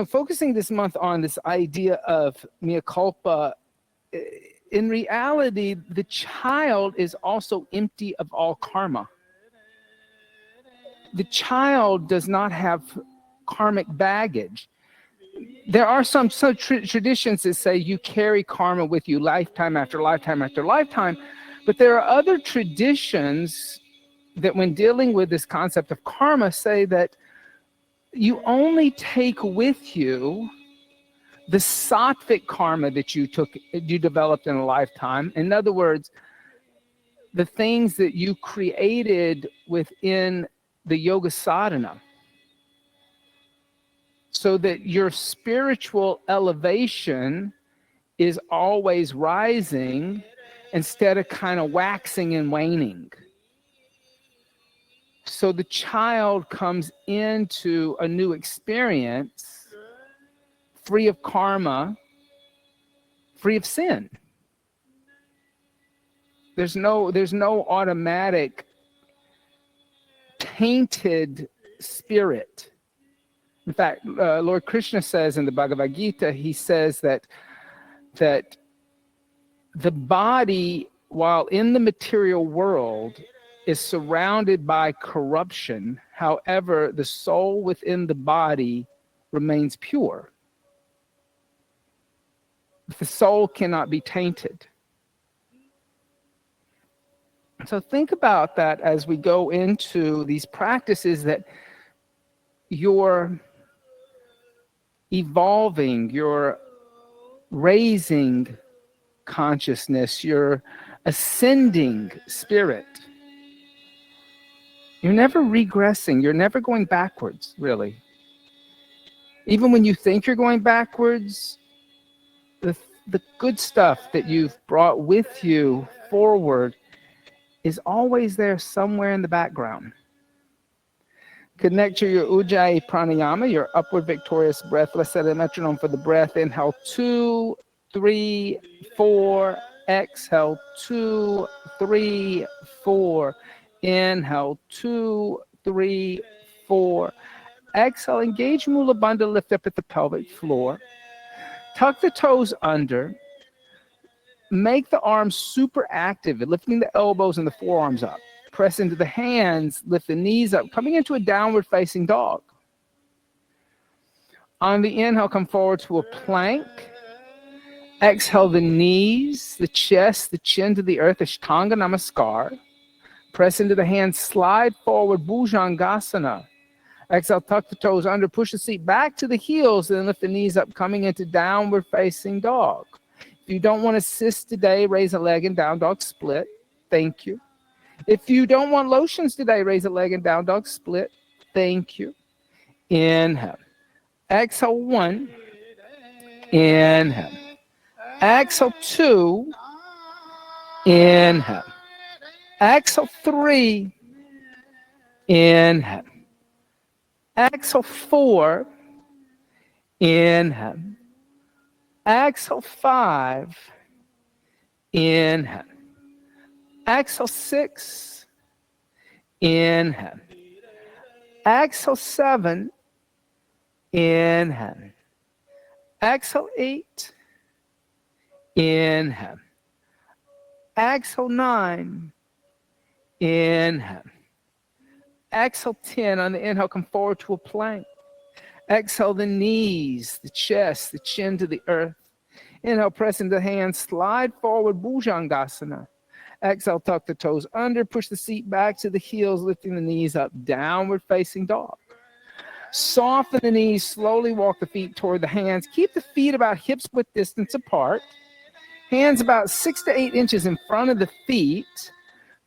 focusing this month on this idea of mea culpa, in reality, the child is also empty of all karma. The child does not have karmic baggage. There are some traditions that say you carry karma with you lifetime after lifetime after lifetime, but there are other traditions that when dealing with this concept of karma say that you only take with you the sattvic karma that you developed in a lifetime. In other words, the things that you created within the yoga sadhana, so that your spiritual elevation is always rising instead of kind of waxing and waning. So the child comes into a new experience free of karma, free of sin. There's no automatic tainted spirit. In fact, Lord Krishna says in the Bhagavad Gita, he says that the body, while in the material world, is surrounded by corruption. However, the soul within the body remains pure. The soul cannot be tainted. So think about that as we go into these practices, that you're evolving, you're raising consciousness, you're ascending spirit. You're never regressing. You're never going backwards, really. Even when you think you're going backwards, the good stuff that you've brought with you forward is always there somewhere in the background. Connect to your Ujjayi pranayama, your upward victorious breath. Let's set a metronome for the breath. Inhale, 2, 3, 4. Exhale, 2, 3, 4. Inhale, 2, 3, 4. Exhale, engage Mula Bandha, lift up at the pelvic floor. Tuck the toes under. Make the arms super active, lifting the elbows and the forearms up. Press into the hands, lift the knees up, coming into a downward facing dog. On the inhale, come forward to a plank. Exhale, the knees, the chest, the chin to the earth, Ashtanga Namaskar. Press into the hands, slide forward, Bhujangasana. Exhale, tuck the toes under, push the seat back to the heels, and then lift the knees up, coming into downward facing dog. If you don't want to assist today, raise a leg and down dog split. Thank you. If you don't want lotions today, raise a leg and down dog split. Thank you. Inhale. Exhale, 1. Inhale. Exhale, 2. Inhale. Exhale, 3. Inhale. Exhale, 4. Inhale. Exhale, 5. Inhale. Exhale, 6. Inhale. Exhale, 7. Inhale. Exhale, 8. Inhale. Exhale, 9. Inhale. Exhale, 10. On the inhale, come forward to a plank. Exhale, the knees, the chest, the chin to the earth. Inhale, press into the hands, slide forward, Bhujangasana. Exhale, tuck the toes under, push the seat back to the heels, lifting the knees up, downward facing dog. Soften the knees, slowly walk the feet toward the hands. Keep the feet about hips width distance apart. Hands about 6 to 8 inches in front of the feet.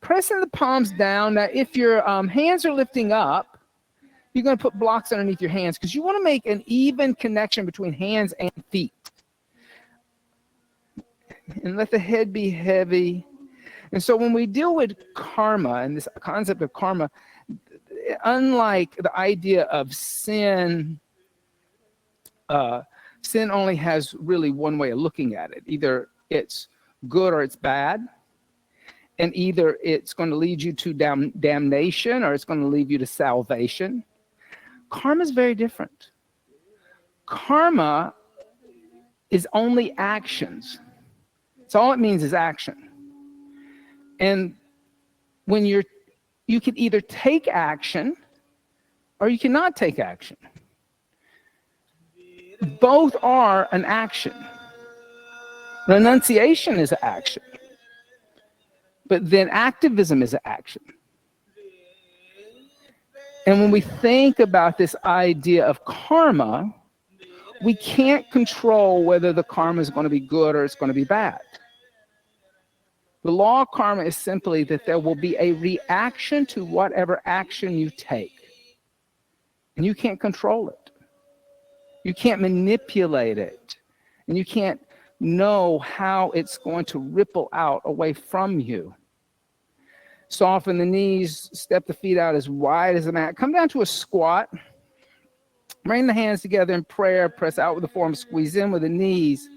Pressing the palms down. Now, if your hands are lifting up, you're going to put blocks underneath your hands because you want to make an even connection between hands and feet. And let the head be heavy. And so when we deal with karma and this concept of karma, unlike the idea of sin, sin only has really one way of looking at it. Either it's good or it's bad. And either it's going to lead you to damnation or it's going to lead you to salvation. Karma is very different. Karma is only actions. So all it means is action. And when you can either take action or you cannot take action. Both are an action. Renunciation is an action. But then activism is an action. And when we think about this idea of karma, we can't control whether the karma is going to be good or it's going to be bad. The law of karma is simply that there will be a reaction to whatever action you take. And you can't control it. You can't manipulate it. And you can't know how it's going to ripple out away from you. Soften the knees, step the feet out as wide as the mat. Come down to a squat. Bring the hands together in prayer. Press out with the forearm, squeeze in with the knees.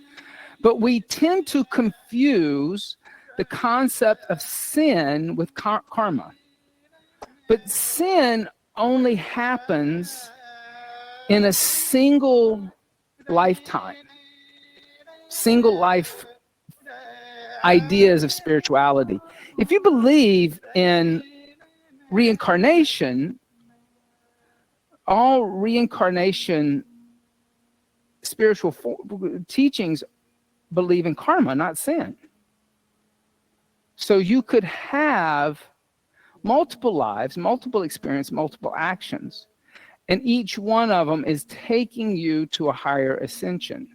But we tend to confuse the concept of sin with karma. But sin only happens in a single lifetime, single life ideas of spirituality. If you believe in reincarnation, all reincarnation spiritual teachings believe in karma, not sin. So you could have multiple lives, multiple experiences, multiple actions, and each one of them is taking you to a higher ascension,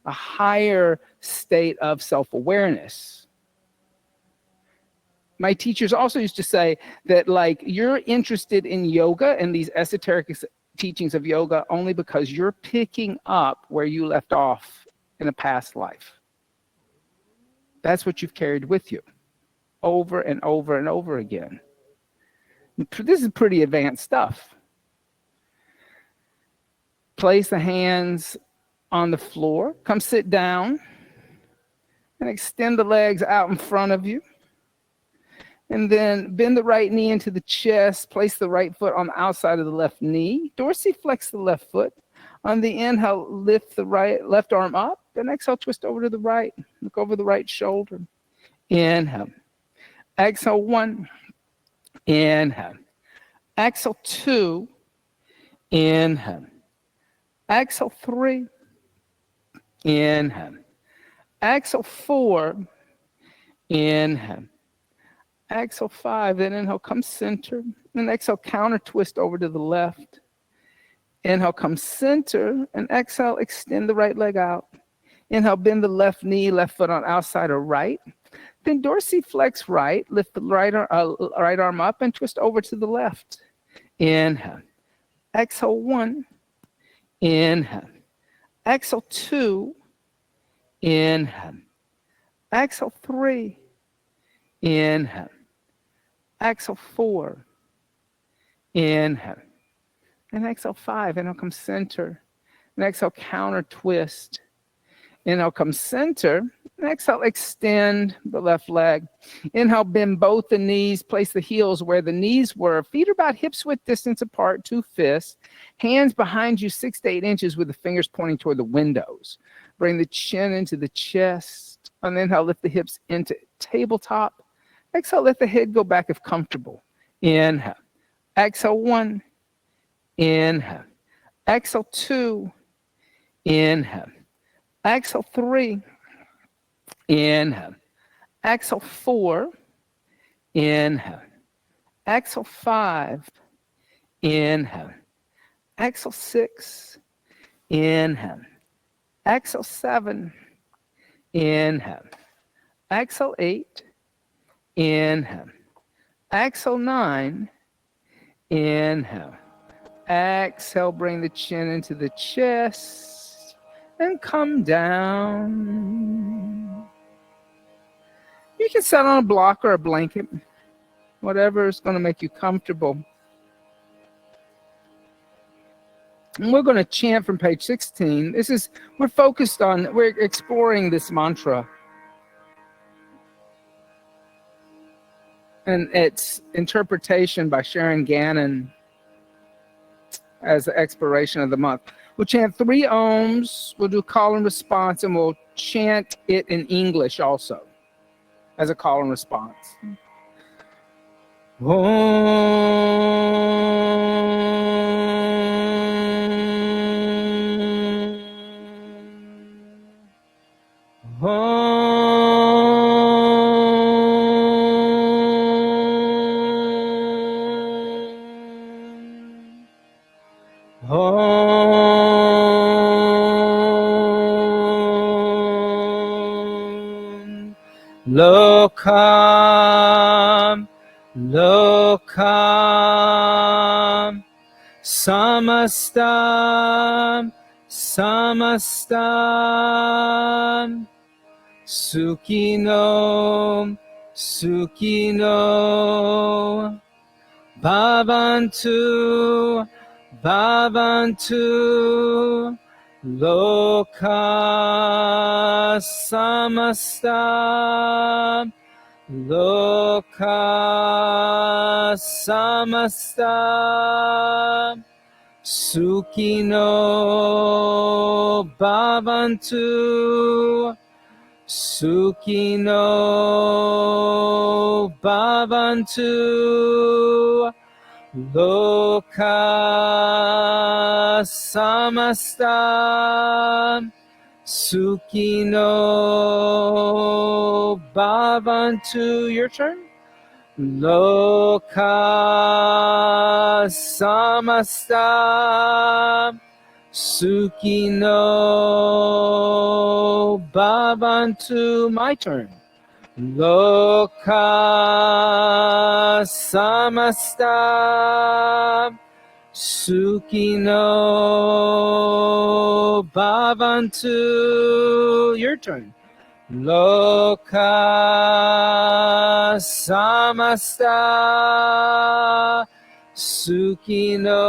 a higher state of self-awareness. My teachers also used to say that, like, you're interested in yoga and these esoteric teachings of yoga only because you're picking up where you left off in a past life. That's what you've carried with you over and over and over again. This is pretty advanced stuff. Place the hands on the floor. Come sit down and extend the legs out in front of you. And then bend the right knee into the chest. Place the right foot on the outside of the left knee. Dorsiflex the left foot. On the inhale, lift the left arm up. Then exhale, twist over to the right. Look over the right shoulder. Inhale. Exhale, 1. Inhale. Exhale, 2. Inhale. Exhale, 3. Inhale. Exhale, 4. Inhale. Exhale, 5. Then inhale, come center. And exhale, counter twist over to the left. Inhale, come center. And exhale, extend the right leg out. Inhale, bend the left knee, left foot on outside or right. Then dorsiflex right. Lift the right arm up and twist over to the left. Inhale. Exhale, 1. Inhale. Exhale, 2. Inhale. Exhale, 3. Inhale. Exhale, 4. Inhale. And exhale, 5. Inhale, come center. And exhale, counter twist. Inhale, come center. And exhale, extend the left leg. Inhale, bend both the knees. Place the heels where the knees were. Feet are about hips width distance apart, 2 fists. Hands behind you 6 to 8 inches with the fingers pointing toward the windows. Bring the chin into the chest. And inhale, lift the hips into tabletop. Exhale, let the head go back if comfortable. Inhale. Exhale, 1. Inhale. Exhale, 2. Inhale. Exhale, 3. Inhale. Exhale, 4. Inhale. Exhale, 5. Inhale. Exhale, 6. Inhale. Exhale, 7. Inhale. Exhale, 8. Inhale. Exhale, 9. Inhale. Exhale, bring the chin into the chest and come down. You can sit on a block or a blanket, whatever is going to make you comfortable. And we're going to chant from page 16. We're exploring this mantra and its interpretation by Sharon Gannon as the expiration of the month. We'll chant 3 ohms. We'll do call and response, and we'll chant it in English also as a call and response. Lokam, lokam, samastam, samastam, sukhino, sukhino, bhavantu, bhavantu, loka samasta, loka samasta, sukhino bhavantu, sukhino bhavantu, loka samasta, sukhino bhavantu. Your turn. Loka samasta, sukhino bhavantu. My turn. Loka samasta, sukhino bhavantu. Your turn. Loka samasta, sukhino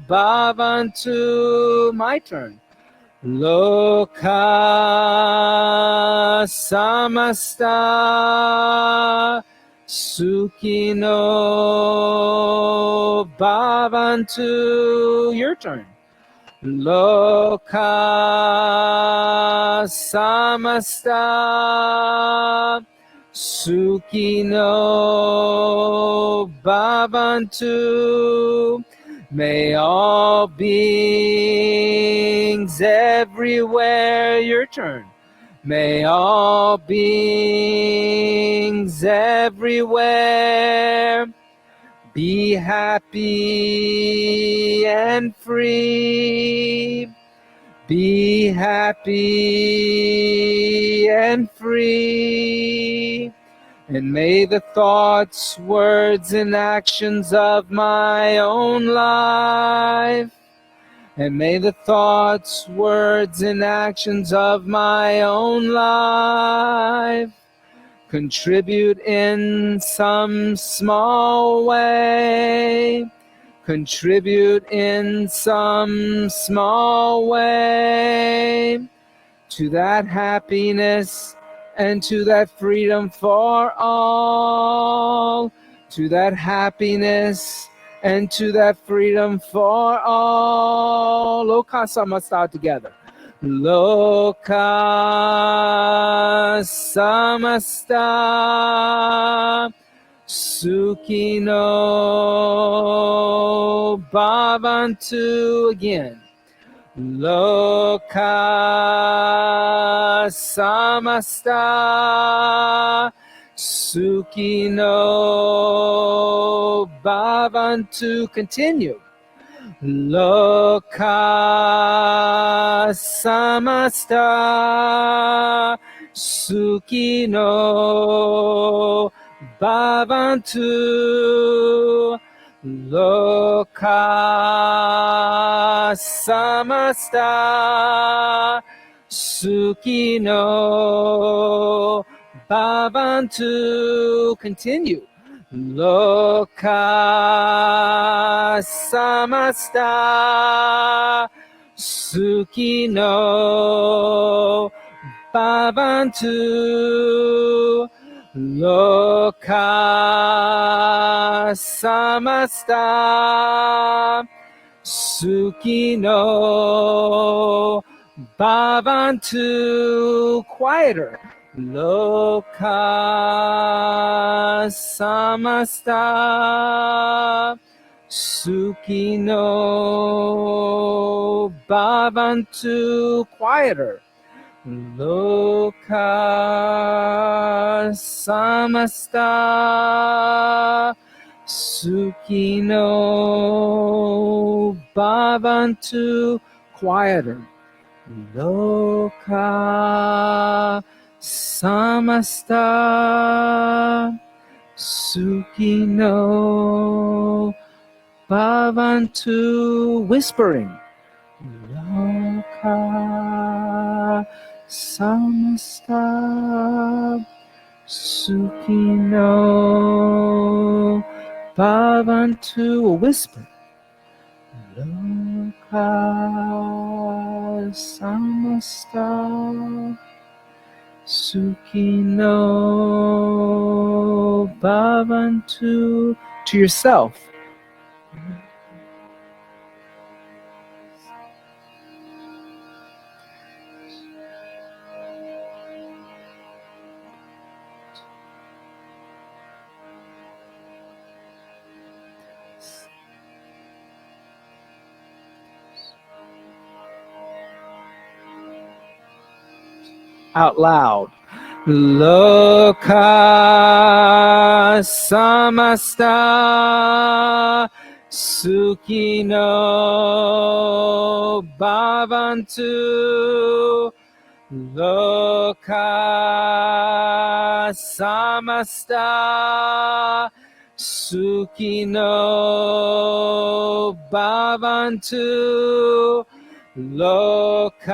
bhavantu. My turn. Loka samasta, sukhino bhavantu. Your turn. Loka samasta, sukhino bhavantu. May all beings everywhere. Your turn. May all beings everywhere be happy and free. Be happy and free. And may the thoughts, words, and actions of my own life, and may the thoughts, words, and actions of my own life contribute in some small way, contribute in some small way to that happiness and to that freedom for all, to that happiness and to that freedom for all. Loka samasta together. Loka samasta, sukhino bhavantu. Again. Loka samasta, sukhino bhavantu. Continue. Loka samasta, sukhino bhavantu. Loka samasta, sukhino bhavantu. Continue. Loka samasta, sukhino bhavantu. Loka samasta, Sukino Bhavantu, quieter. Loka Samasta Sukino Bhavantu, quieter. Loka Samasta Sukino Bhavantu, quieter. Loka Samasta Sukino Bhavantu, whispering. Loka Samasta Sukino Bhavantu, a whisper. Loka Samasta Sukino Bhavantu, to yourself. Out loud. Loka Samasta Sukino Bhavantu. Loka Samasta Sukino Bhavantu. Loka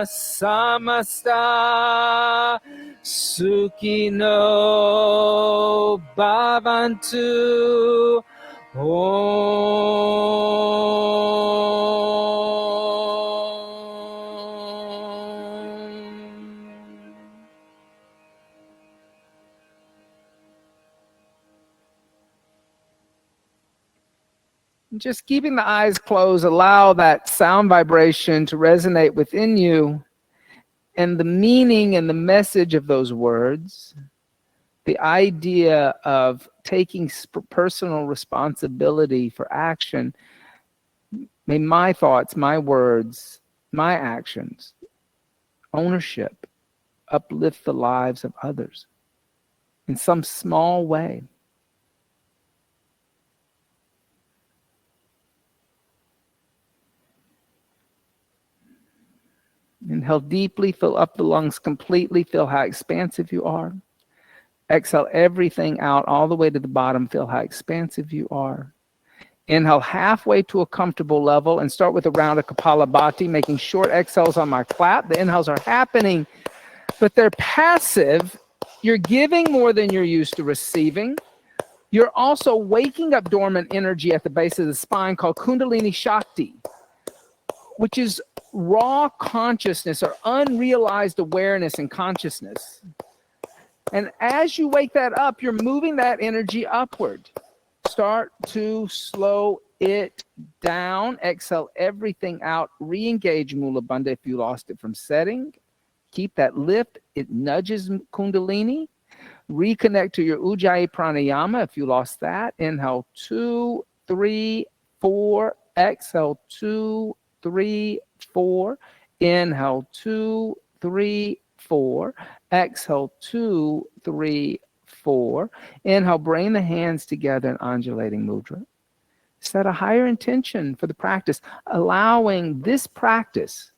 Samasta Sukino Bhavantu. Just keeping the eyes closed, allow that sound vibration to resonate within you, and the meaning and the message of those words, the idea of taking personal responsibility for action. May my thoughts, my words, my actions, ownership, uplift the lives of others in some small way. Inhale deeply, fill up the lungs completely, feel how expansive you are. Exhale everything out all the way to the bottom, feel how expansive you are. Inhale halfway to a comfortable level and start with a round of Kapalabhati, making short exhales on my clap. The inhales are happening, but they're passive. You're giving more than you're used to receiving. You're also waking up dormant energy at the base of the spine called Kundalini Shakti, which is raw consciousness or unrealized awareness and consciousness. And as you wake that up, you're moving that energy upward. Start to slow it down. Exhale everything out. Re-engage Mula Bandha if you lost it from setting. Keep that lift. It nudges Kundalini. Reconnect to your Ujjayi Pranayama if you lost that. Inhale 2, 3, 4. Exhale 2, 3, 4. Inhale 2, 3, 4. Exhale 2, 3, 4. Inhale, bring the hands together in undulating mudra. Set a higher intention for the practice, allowing this practice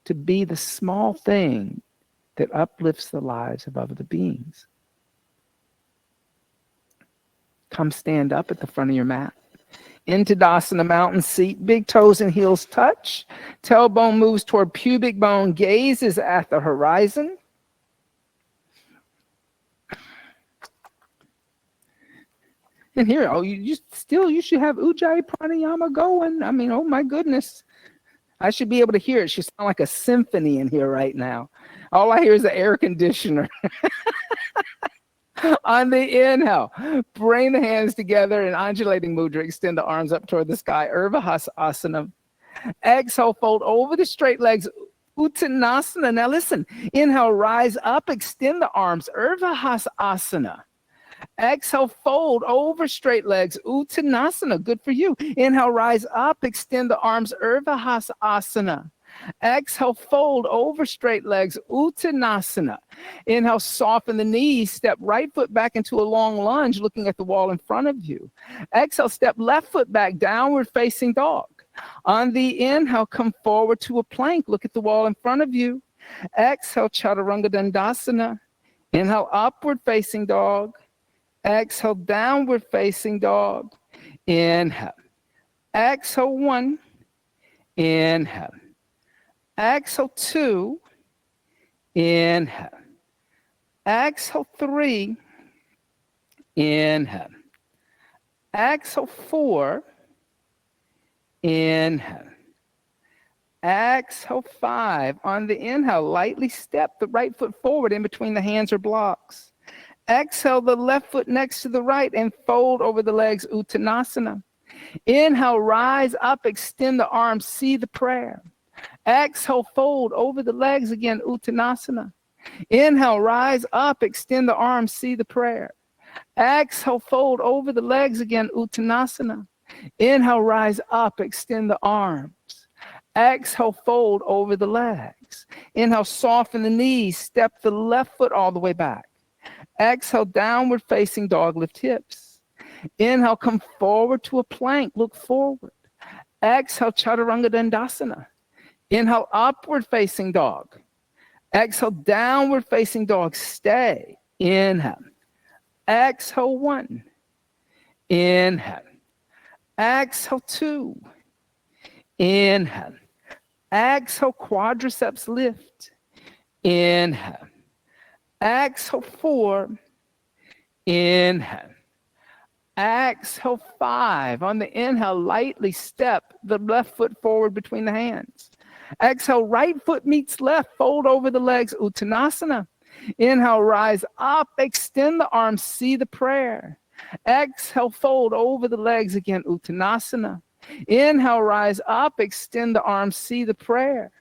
to be the small thing that uplifts the lives of other beings. Come stand up at the front of your mat. Into Dasana, mountain seat, big toes and heels touch. Tailbone moves toward pubic bone, gaze is at the horizon. And here, you should have Ujjayi Pranayama going. I mean, oh my goodness. I should be able to hear it. It should sound like a symphony in here right now. All I hear is the air conditioner. On the inhale, bring the hands together in undulating mudra. Extend the arms up toward the sky. Asana. Exhale, fold over the straight legs. Uttanasana. Now listen. Inhale, rise up. Extend the arms. Asana. Exhale, fold over straight legs. Uttanasana. Good for you. Inhale, rise up. Extend the arms. Asana. Exhale, fold over straight legs. Uttanasana. Inhale, soften the knees. Step right foot back into a long lunge, looking at the wall in front of you. Exhale, step left foot back, downward facing dog. On the inhale, come forward to a plank. Look at the wall in front of you. Exhale, chaturanga dandasana. Inhale, upward facing dog. Exhale, downward facing dog. Inhale. Exhale, 1. Inhale. Exhale, 2. Inhale. Exhale, 3. Inhale. Exhale, 4. Inhale. Exhale, 5. On the inhale, lightly step the right foot forward in between the hands or blocks. Exhale, the left foot next to the right and fold over the legs, Uttanasana. Inhale, rise up, extend the arms, see the prayer. Exhale, fold over the legs again, Uttanasana. Inhale, rise up, extend the arms, see the prayer. Exhale, fold over the legs again, Uttanasana. Inhale, rise up, extend the arms. Exhale, fold over the legs. Inhale, soften the knees, step the left foot all the way back. Exhale, downward facing dog, lift hips. Inhale, come forward to a plank, look forward. Exhale, chaturanga dandasana. Inhale, upward facing dog. Exhale, downward facing dog, stay. Inhale. Exhale, 1. Inhale. Exhale, 2. Inhale. Exhale, quadriceps lift. Inhale. Exhale, 4. Inhale. Exhale, 5. On the inhale, lightly step the left foot forward between the hands. Exhale, right foot meets left, fold over the legs, Uttanasana. Inhale, rise up, extend the arms, see the prayer. Exhale, fold over the legs again, Uttanasana. Inhale, rise up, extend the arms, see the prayer.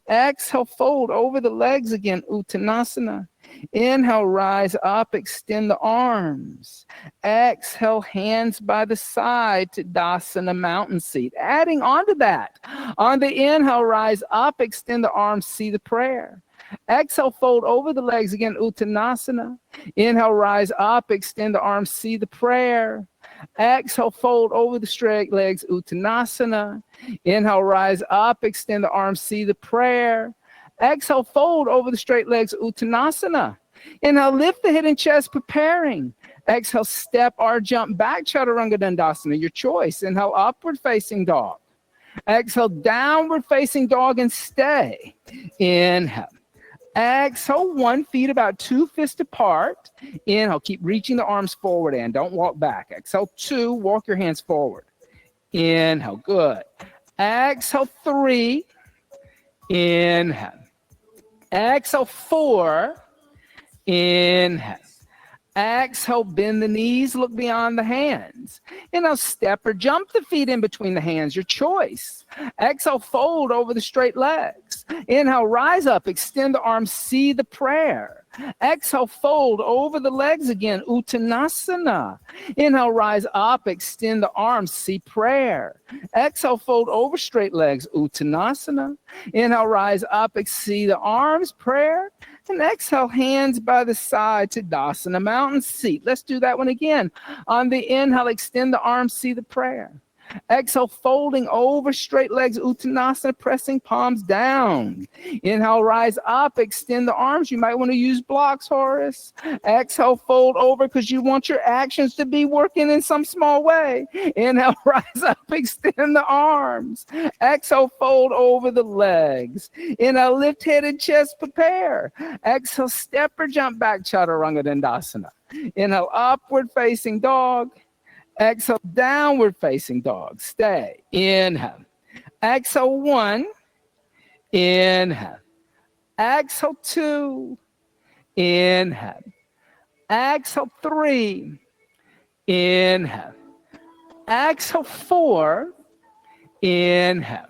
Exhale, fold over the legs again, Uttanasana. Inhale, rise up, extend the arms. Exhale, hands by the side to Dasana, mountain seat. Adding on to that, on the inhale, rise up, extend the arms, see the prayer. Exhale, fold over the legs again, Uttanasana. Inhale, rise up, extend the arms, see the prayer. Exhale, fold over the straight legs, Uttanasana. Inhale, rise up, extend the arms, see the prayer. Exhale, fold over the straight legs, Uttanasana. Inhale, lift the head and chest, preparing. Exhale, step or jump back, Chaturanga Dandasana, your choice. Inhale, upward facing dog. Exhale, downward facing dog and stay. Inhale. Exhale, 1 feet about 2 fists apart. Inhale, keep reaching the arms forward and don't walk back. Exhale, 2, walk your hands forward. Inhale, good. Exhale, 3. Inhale. Exhale, 4. Inhale. Exhale, bend the knees, look beyond the hands. Inhale, step or jump the feet in between the hands, your choice. Exhale, fold over the straight legs. Inhale, rise up, extend the arms, see the prayer. Exhale, fold over the legs again, Uttanasana. Inhale, rise up, extend the arms, see prayer. Exhale, fold over straight legs, Uttanasana. Inhale, rise up, see the arms, prayer. And exhale, hands by the side to Dasana, mountain seat. Let's do that one again. On the inhale, extend the arms, see the prayer. Exhale, folding over straight legs, Uttanasana, pressing palms down. Inhale, rise up, extend the arms. You might want to use blocks, Horace. Exhale, fold over because you want your actions to be working in some small way. Inhale, rise up, extend the arms. Exhale, fold over the legs. Inhale, lift head and chest, prepare. Exhale, step or jump back, Chaturanga Dandasana. Inhale, upward facing dog. Exhale, downward facing dog. Stay. Inhale. Exhale, 1. Inhale. Exhale, 2. Inhale. Exhale, 3. Inhale. Exhale, 4. Inhale.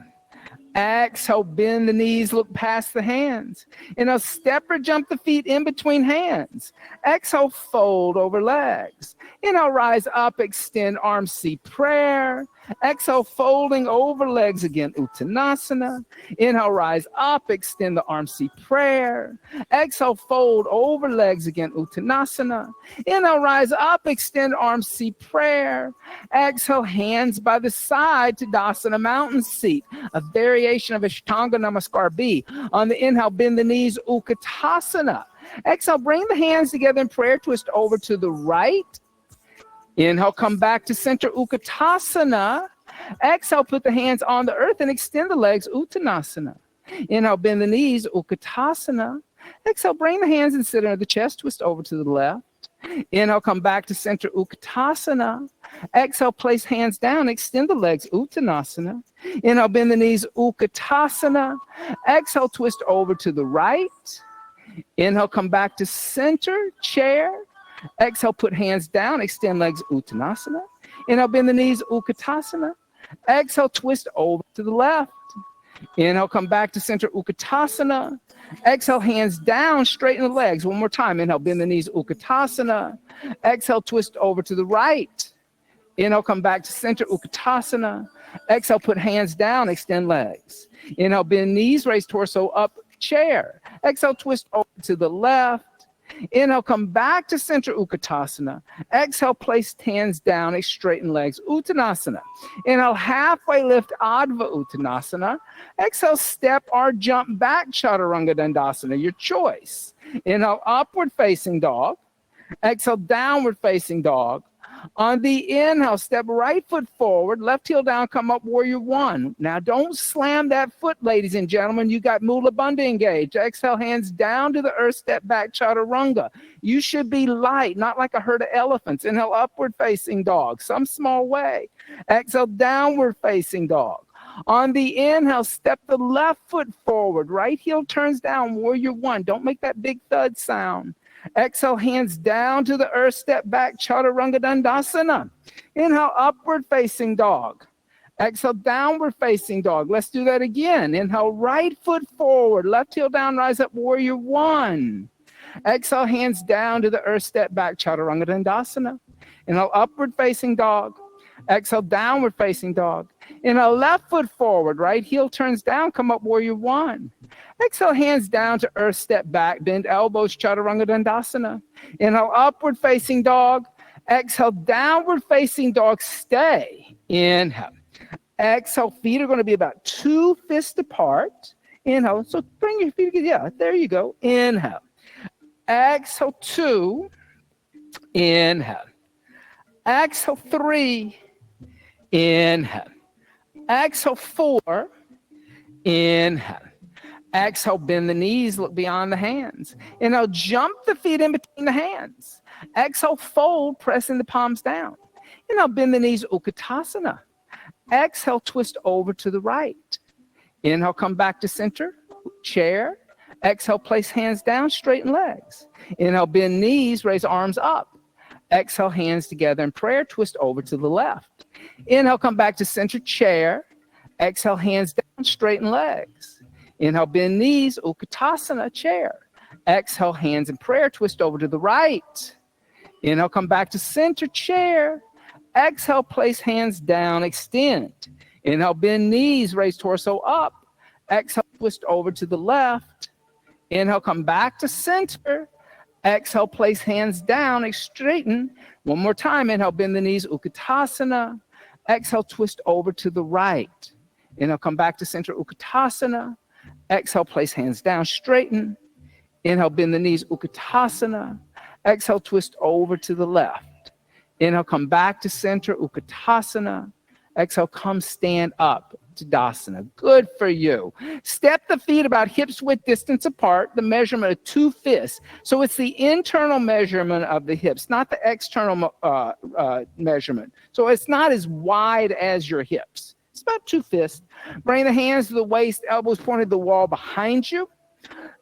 Exhale, bend the knees, look past the hands. Inhale, step or jump the feet in between hands. Exhale, fold over legs. Inhale, rise up, extend arms, see prayer. Exhale, folding over legs again, Uttanasana. Inhale, rise up, extend the arms, see prayer. Exhale, fold over legs again, Uttanasana. Inhale, rise up, extend arms, see prayer. Exhale, hands by the side, Tadasana, mountain seat, a variation of Ashtanga Namaskar B. On the inhale, bend the knees, Utkatasana. Exhale, bring the hands together in prayer twist over to the right. Inhale, come back to center, Utkatasana. Exhale, put the hands on the earth and extend the legs, Uttanasana. Inhale, bend the knees, Utkatasana. Exhale, bring the hands and sit under the chest, twist over to the left. Inhale, come back to center, Utkatasana. Exhale, place hands down, extend the legs, Uttanasana. Inhale, bend the knees, Utkatasana. Exhale, twist over to the right. Inhale, come back to center, chair. Exhale, put hands down, extend legs, Uttanasana. Inhale, bend the knees, Utkatasana. Exhale, twist over to the left. Inhale, come back to center, Utkatasana. Exhale, hands down, straighten the legs. One more time. Inhale, bend the knees, Utkatasana. Exhale, twist over to the right. Inhale, come back to center, Utkatasana. Exhale, put hands down, extend legs. Inhale, bend knees, raise torso up, chair. Exhale, twist over to the left. Inhale, come back to center, Utkatasana. Exhale, place hands down, straighten legs, Uttanasana. Inhale, halfway lift, Adva Uttanasana. Exhale, step or jump back, Chaturanga Dandasana, your choice. Inhale, upward facing dog. Exhale, downward facing dog. On the inhale, step right foot forward, left heel down, come up, warrior one. Now, don't slam that foot, ladies and gentlemen. You got Mula Bandha engaged. Exhale, hands down to the earth, step back, Chaturanga. You should be light, not like a herd of elephants. Inhale, upward facing dog, some small way. Exhale, downward facing dog. On the inhale, step the left foot forward, right heel turns down, warrior one. Don't make that big thud sound. Exhale, hands down to the earth, step back, Chaturanga Dandasana. Inhale, upward facing dog. Exhale, downward facing dog. Let's do that again. Inhale, right foot forward, left heel down, rise up, warrior one. Exhale, hands down to the earth, step back, Chaturanga Dandasana. Inhale, upward facing dog. Exhale, downward facing dog. Inhale, left foot forward, right heel turns down, come up, warrior one. Exhale, hands down to earth, step back, bend elbows, Chaturanga Dandasana. Inhale, upward facing dog. Exhale, downward facing dog, stay. Inhale. Exhale, feet are going to be about 2 fists apart. Inhale, so bring your feet together. Yeah, there you go. Inhale. Exhale, 2. Inhale. Exhale, 3. Inhale. Exhale, 4. Inhale. Exhale, bend the knees, look beyond the hands. Inhale, jump the feet in between the hands. Exhale, fold, pressing the palms down. Inhale, bend the knees, Utkatasana. Exhale, twist over to the right. Inhale, come back to center, chair. Exhale, place hands down, straighten legs. Inhale, bend knees, raise arms up. Exhale, hands together in prayer, twist over to the left. Inhale, come back to center, chair. Exhale, hands down, straighten legs. Inhale, bend knees, Utkatasana, chair. Exhale, hands in prayer, twist over to the right. Inhale, come back to center, chair. Exhale, place hands down, extend. Inhale, bend knees, raise torso up. Exhale, twist over to the left. Inhale, come back to center. Exhale, place hands down, straighten. One more time. Inhale, bend the knees, Utkatasana. Exhale, twist over to the right. Inhale, come back to center, Utkatasana. Exhale, place hands down, straighten. Inhale, bend the knees, Utkatasana. Exhale, twist over to the left. Inhale, come back to center, Utkatasana. Exhale, come stand up, Tadasana. Good for you. Step the feet about hips width distance apart, the measurement of 2 fists. So it's the internal measurement of the hips, not the external measurement. So it's not as wide as your hips. It's about 2 fists. Bring the hands to the waist, elbows pointed to the wall behind you.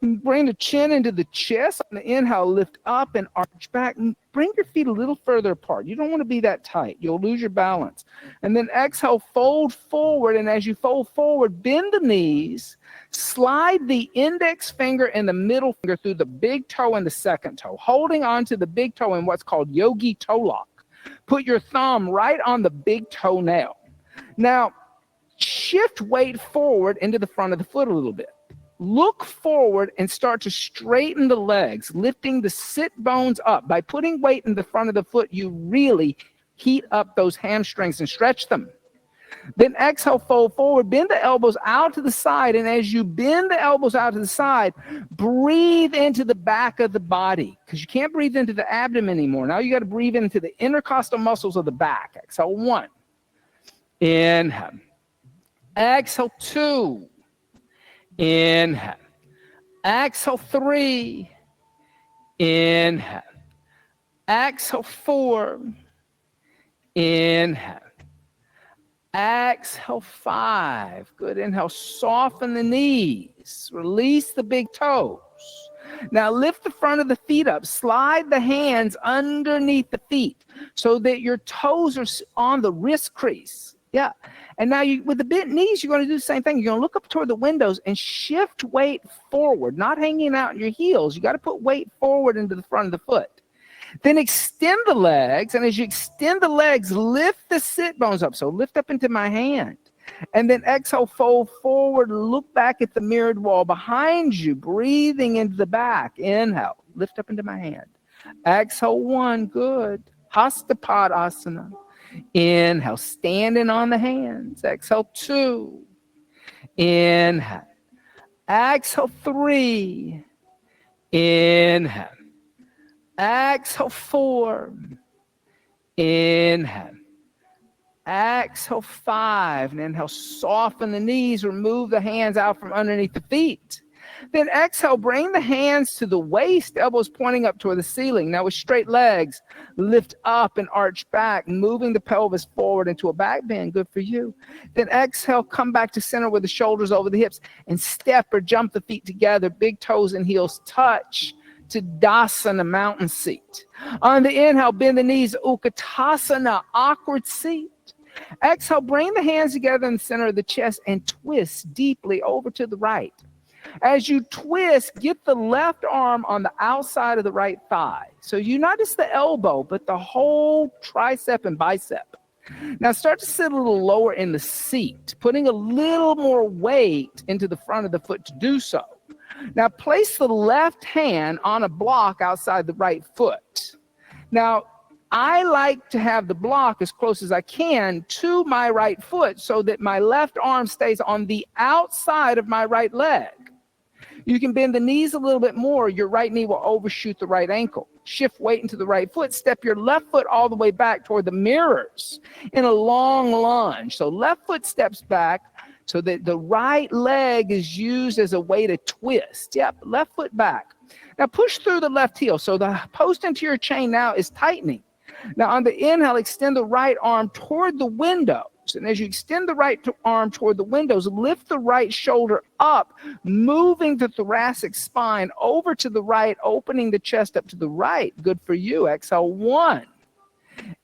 Bring the chin into the chest. On the inhale, lift up and arch back. Bring your feet a little further apart. You don't want to be that tight. You'll lose your balance. And then exhale, fold forward. And as you fold forward, bend the knees. Slide the index finger and the middle finger through the big toe and the second toe, holding onto the big toe in what's called yogi toe lock. Put your thumb right on the big toenail. Now, shift weight forward into the front of the foot a little bit. Look forward and start to straighten the legs, lifting the sit bones up. By putting weight in the front of the foot, you really heat up those hamstrings and stretch them. Then exhale, fold forward, bend the elbows out to the side. And as you bend the elbows out to the side, breathe into the back of the body, because you can't breathe into the abdomen anymore. Now you got to breathe into the intercostal muscles of the back. Exhale, 1. Inhale. Exhale, 2. Inhale. Exhale, 3. Inhale. Exhale, 4. Inhale. Exhale, 5. Good. Inhale, soften the knees. Release the big toes. Now lift the front of the feet up. Slide the hands underneath the feet so that your toes are on the wrist crease. Yeah. And now with the bent knees, you're going to do the same thing. You're going to look up toward the windows and shift weight forward, not hanging out in your heels. You got to put weight forward into the front of the foot. Then extend the legs. And as you extend the legs, lift the sit bones up. So lift up into my hand. And then exhale, fold forward, look back at the mirrored wall behind you, breathing into the back. Inhale, lift up into my hand. Exhale, 1, good. Hastapadasana. Inhale, standing on the hands. Exhale, 2. Inhale. Exhale, 3. Inhale. Exhale, 4. Inhale. Exhale, 5. And inhale, soften the knees. Remove the hands out from underneath the feet. Then exhale, bring the hands to the waist, elbows pointing up toward the ceiling. Now with straight legs, lift up and arch back, moving the pelvis forward into a back bend. Good for you. Then exhale, come back to center with the shoulders over the hips and step or jump the feet together. Big toes and heels touch to Dasana, mountain seat. On the inhale, bend the knees, Utkatasana, awkward seat. Exhale, bring the hands together in the center of the chest and twist deeply over to the right. As you twist, get the left arm on the outside of the right thigh. So you not just the elbow, but the whole tricep and bicep. Now start to sit a little lower in the seat, putting a little more weight into the front of the foot to do so. Now place the left hand on a block outside the right foot. Now, I like to have the block as close as I can to my right foot so that my left arm stays on the outside of my right leg. You can bend the knees a little bit more. Your right knee will overshoot the right ankle. Shift weight into the right foot. Step your left foot all the way back toward the mirrors in a long lunge. So left foot steps back so that the right leg is used as a way to twist. Yep, left foot back. Now push through the left heel. So the post anterior chain now is tightening. Now on the inhale, extend the right arm toward the windows. And as you extend the right arm toward the windows, lift the right shoulder up, moving the thoracic spine over to the right, opening the chest up to the right. Good for you. Exhale, 1.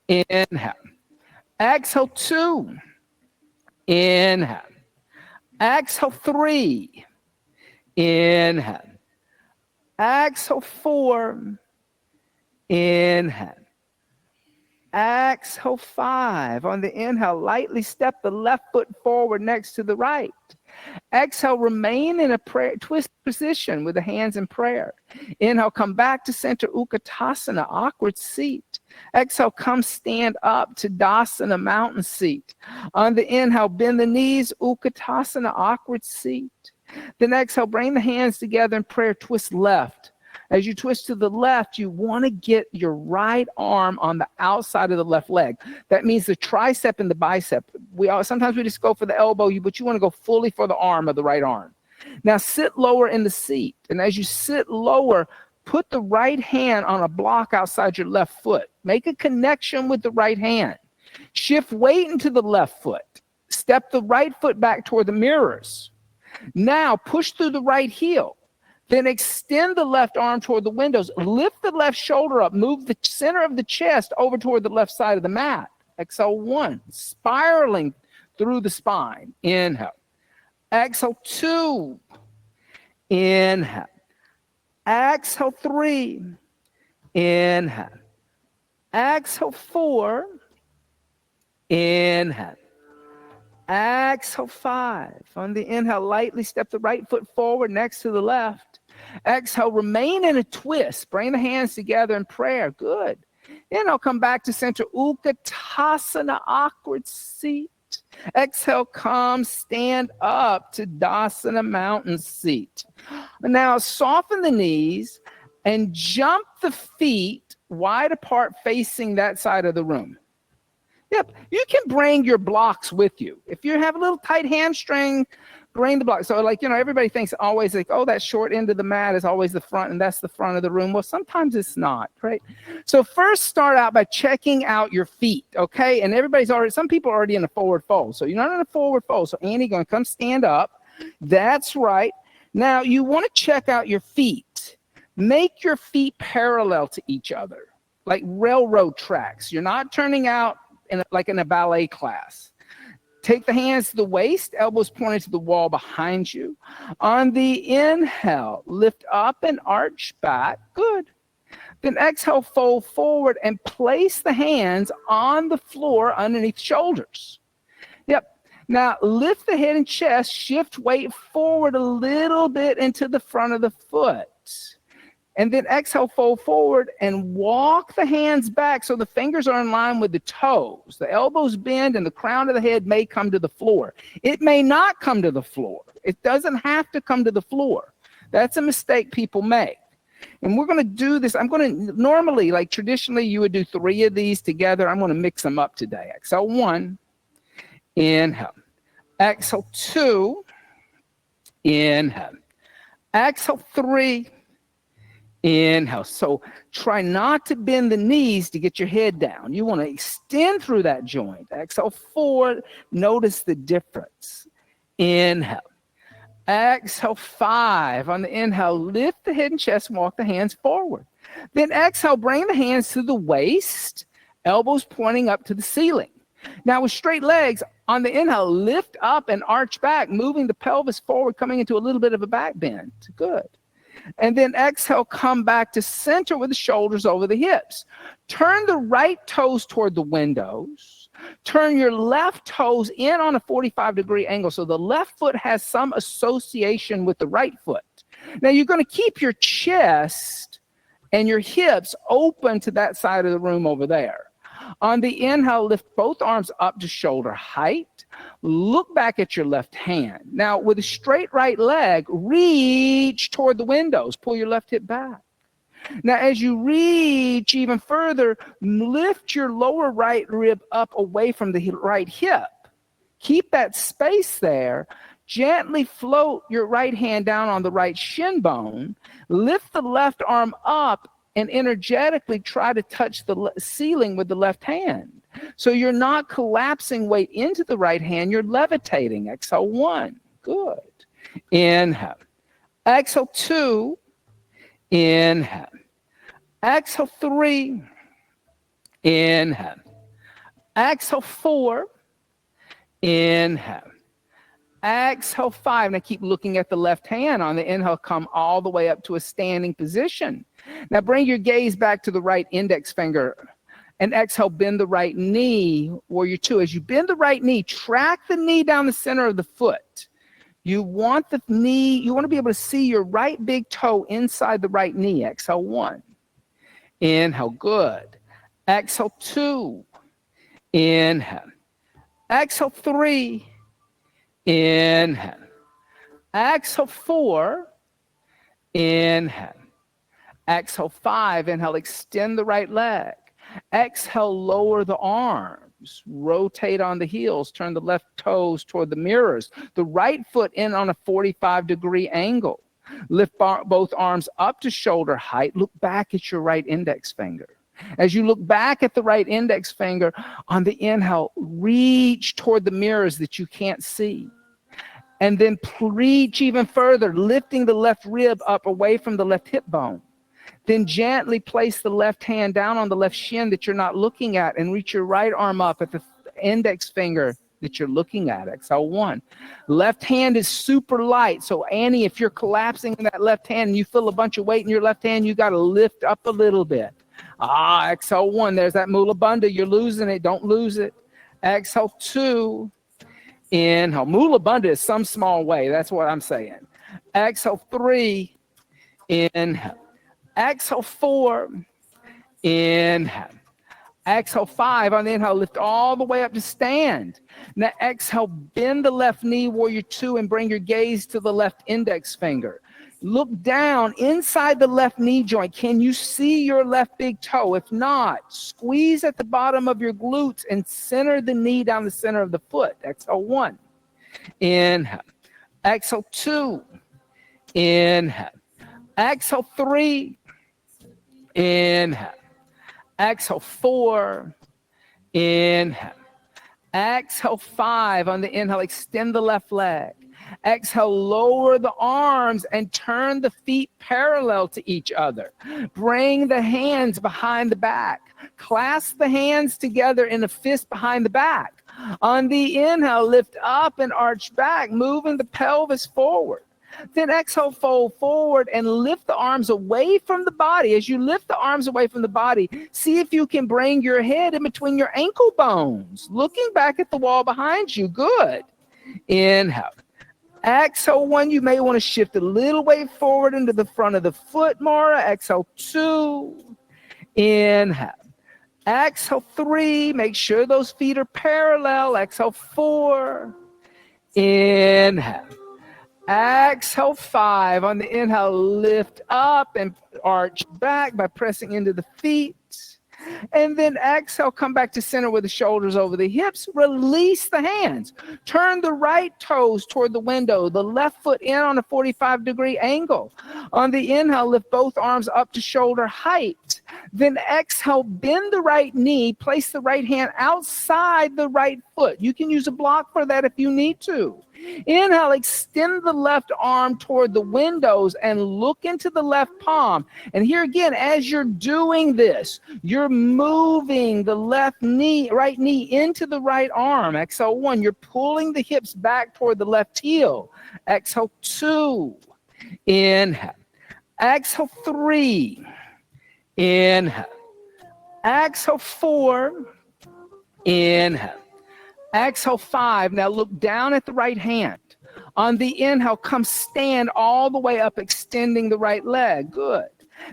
Inhale. Exhale, 2. Inhale. Exhale, 3. Inhale. Exhale, 4. Inhale. Exhale, 5. On the inhale, lightly step the left foot forward next to the right. Exhale, remain in a prayer twist position with the hands in prayer. Inhale, come back to center, Utkatasana, awkward seat. Exhale, come stand up to Dasana, mountain seat. On the inhale, bend the knees, Utkatasana, awkward seat. Then exhale, bring the hands together in prayer, twist left. As you twist to the left, you want to get your right arm on the outside of the left leg. That means the tricep and the bicep. Sometimes we just go for the elbow, but you want to go fully for the arm of the right arm. Now sit lower in the seat. And as you sit lower, put the right hand on a block outside your left foot. Make a connection with the right hand. Shift weight into the left foot. Step the right foot back toward the mirrors. Now push through the right heel. Then extend the left arm toward the windows. Lift the left shoulder up. Move the center of the chest over toward the left side of the mat. Exhale, 1. Spiraling through the spine. Inhale. Exhale, 2. Inhale. Exhale, 3. Inhale. Exhale, 4. Inhale. Exhale, 5. On the inhale, lightly step the right foot forward next to the left. Exhale, remain in a twist. Bring the hands together in prayer. Good. Inhale, come back to center. Utkatasana, awkward seat. Exhale, come, stand up to Dasana, mountain seat. Now, soften the knees and jump the feet wide apart facing that side of the room. Yep, you can bring your blocks with you. If you have a little tight hamstring, bring the block. So like, everybody thinks always like, oh, that short end of the mat is always the front and that's the front of the room. Well, sometimes it's not, right? So first start out by checking out your feet, okay? And some people are already in a forward fold. So you're not in a forward fold. So Annie, going to come stand up. That's right. Now you want to check out your feet. Make your feet parallel to each other, like railroad tracks. You're not turning out like in a ballet class. Take the hands to the waist, elbows pointed to the wall behind you. On the inhale, lift up and arch back. Good. Then exhale, fold forward and place the hands on the floor underneath shoulders. Yep. Now lift the head and chest, shift weight forward a little bit into the front of the foot. And then exhale, fold forward and walk the hands back so the fingers are in line with the toes. The elbows bend and the crown of the head may come to the floor. It may not come to the floor. It doesn't have to come to the floor. That's a mistake people make. And we're going to do this. Normally, like traditionally, you would do 3 of these together. I'm going to mix them up today. Exhale, 1. Inhale. Exhale, 2. Inhale. Exhale, 3. Inhale. So try not to bend the knees to get your head down. You want to extend through that joint. Exhale, 4. Notice the difference. Inhale. Exhale, 5. On the inhale, lift the head and chest, walk the hands forward. Then exhale, bring the hands to the waist, elbows pointing up to the ceiling. Now with straight legs, on the inhale, lift up and arch back, moving the pelvis forward, coming into a little bit of a back bend. Good. And then exhale, come back to center with the shoulders over the hips. Turn the right toes toward the windows. Turn your left toes in on a 45-degree angle. So the left foot has some association with the right foot. Now you're going to keep your chest and your hips open to that side of the room over there. On the inhale, lift both arms up to shoulder height. Look back at your left hand. Now, with a straight right leg, reach toward the windows. Pull your left hip back. Now, as you reach even further, lift your lower right rib up away from the right hip. Keep that space there. Gently float your right hand down on the right shin bone. Lift the left arm up and energetically try to touch the ceiling with the left hand. So you're not collapsing weight into the right hand, you're levitating. Exhale, 1. Good. Inhale. Exhale, 2. Inhale. Exhale, 3. Inhale. Exhale, 4. Inhale. Exhale, 5. Now keep looking at the left hand. On the inhale, come all the way up to a standing position. Now bring your gaze back to the right index finger. And exhale, bend the right knee, warrior 2. As you bend the right knee, track the knee down the center of the foot. You want to be able to see your right big toe inside the right knee. Exhale, 1. Inhale, good. Exhale, 2. Inhale. Exhale, 3. Inhale. Exhale, 4. Inhale. Exhale, 5. Inhale, extend the right leg. Exhale, lower the arms. Rotate on the heels. Turn the left toes toward the mirrors. The right foot in on a 45-degree angle. Lift both arms up to shoulder height. Look back at your right index finger. As you look back at the right index finger, on the inhale, reach toward the mirrors that you can't see. And then reach even further, lifting the left rib up away from the left hip bone. Then gently place the left hand down on the left shin that you're not looking at and reach your right arm up at the index finger that you're looking at. Exhale, 1. Left hand is super light. So Annie, if you're collapsing in that left hand and you feel a bunch of weight in your left hand, you got to lift up a little bit. Exhale, 1. There's that Mula Bandha. You're losing it. Don't lose it. Exhale, 2. Inhale. Mula Bandha is some small way. That's what I'm saying. Exhale, 3. Inhale. Exhale, 4. Inhale. Exhale, 5. On the inhale, lift all the way up to stand. Now exhale, bend the left knee, warrior 2, and bring your gaze to the left index finger. Look down inside the left knee joint. Can you see your left big toe? If not, squeeze at the bottom of your glutes and center the knee down the center of the foot. Exhale, 1. Inhale. Exhale, 2. Inhale. Exhale, 3. Inhale. Exhale, 4. Inhale. Exhale, 5. On the inhale, extend the left leg. Exhale, lower the arms and turn the feet parallel to each other. Bring the hands behind the back. Clasp the hands together in a fist behind the back. On the inhale, lift up and arch back, moving the pelvis forward. Then exhale, fold forward and lift the arms away from the body. As you lift the arms away from the body, see if you can bring your head in between your ankle bones, looking back at the wall behind you. Good. Inhale. Exhale, 1. You may want to shift a little weight forward into the front of the foot, Mara. Exhale, 2. Inhale. Exhale, 3. Make sure those feet are parallel. Exhale, 4. Inhale. Exhale, 5. On the inhale, lift up and arch back by pressing into the feet. And then exhale, come back to center with the shoulders over the hips. Release the hands. Turn the right toes toward the window, the left foot in on a 45-degree angle. On the inhale, lift both arms up to shoulder height. Then exhale, bend the right knee, place the right hand outside the right foot. You can use a block for that if you need to. Inhale, extend the left arm toward the windows and look into the left palm. And here again, as you're doing this, you're moving the left knee, right knee into the right arm. Exhale, 1. You're pulling the hips back toward the left heel. Exhale, 2. Inhale. Exhale, 3. Inhale. Exhale, 4. Inhale. Exhale, 5. Now look down at the right hand. On the inhale, come stand all the way up, extending the right leg. Good.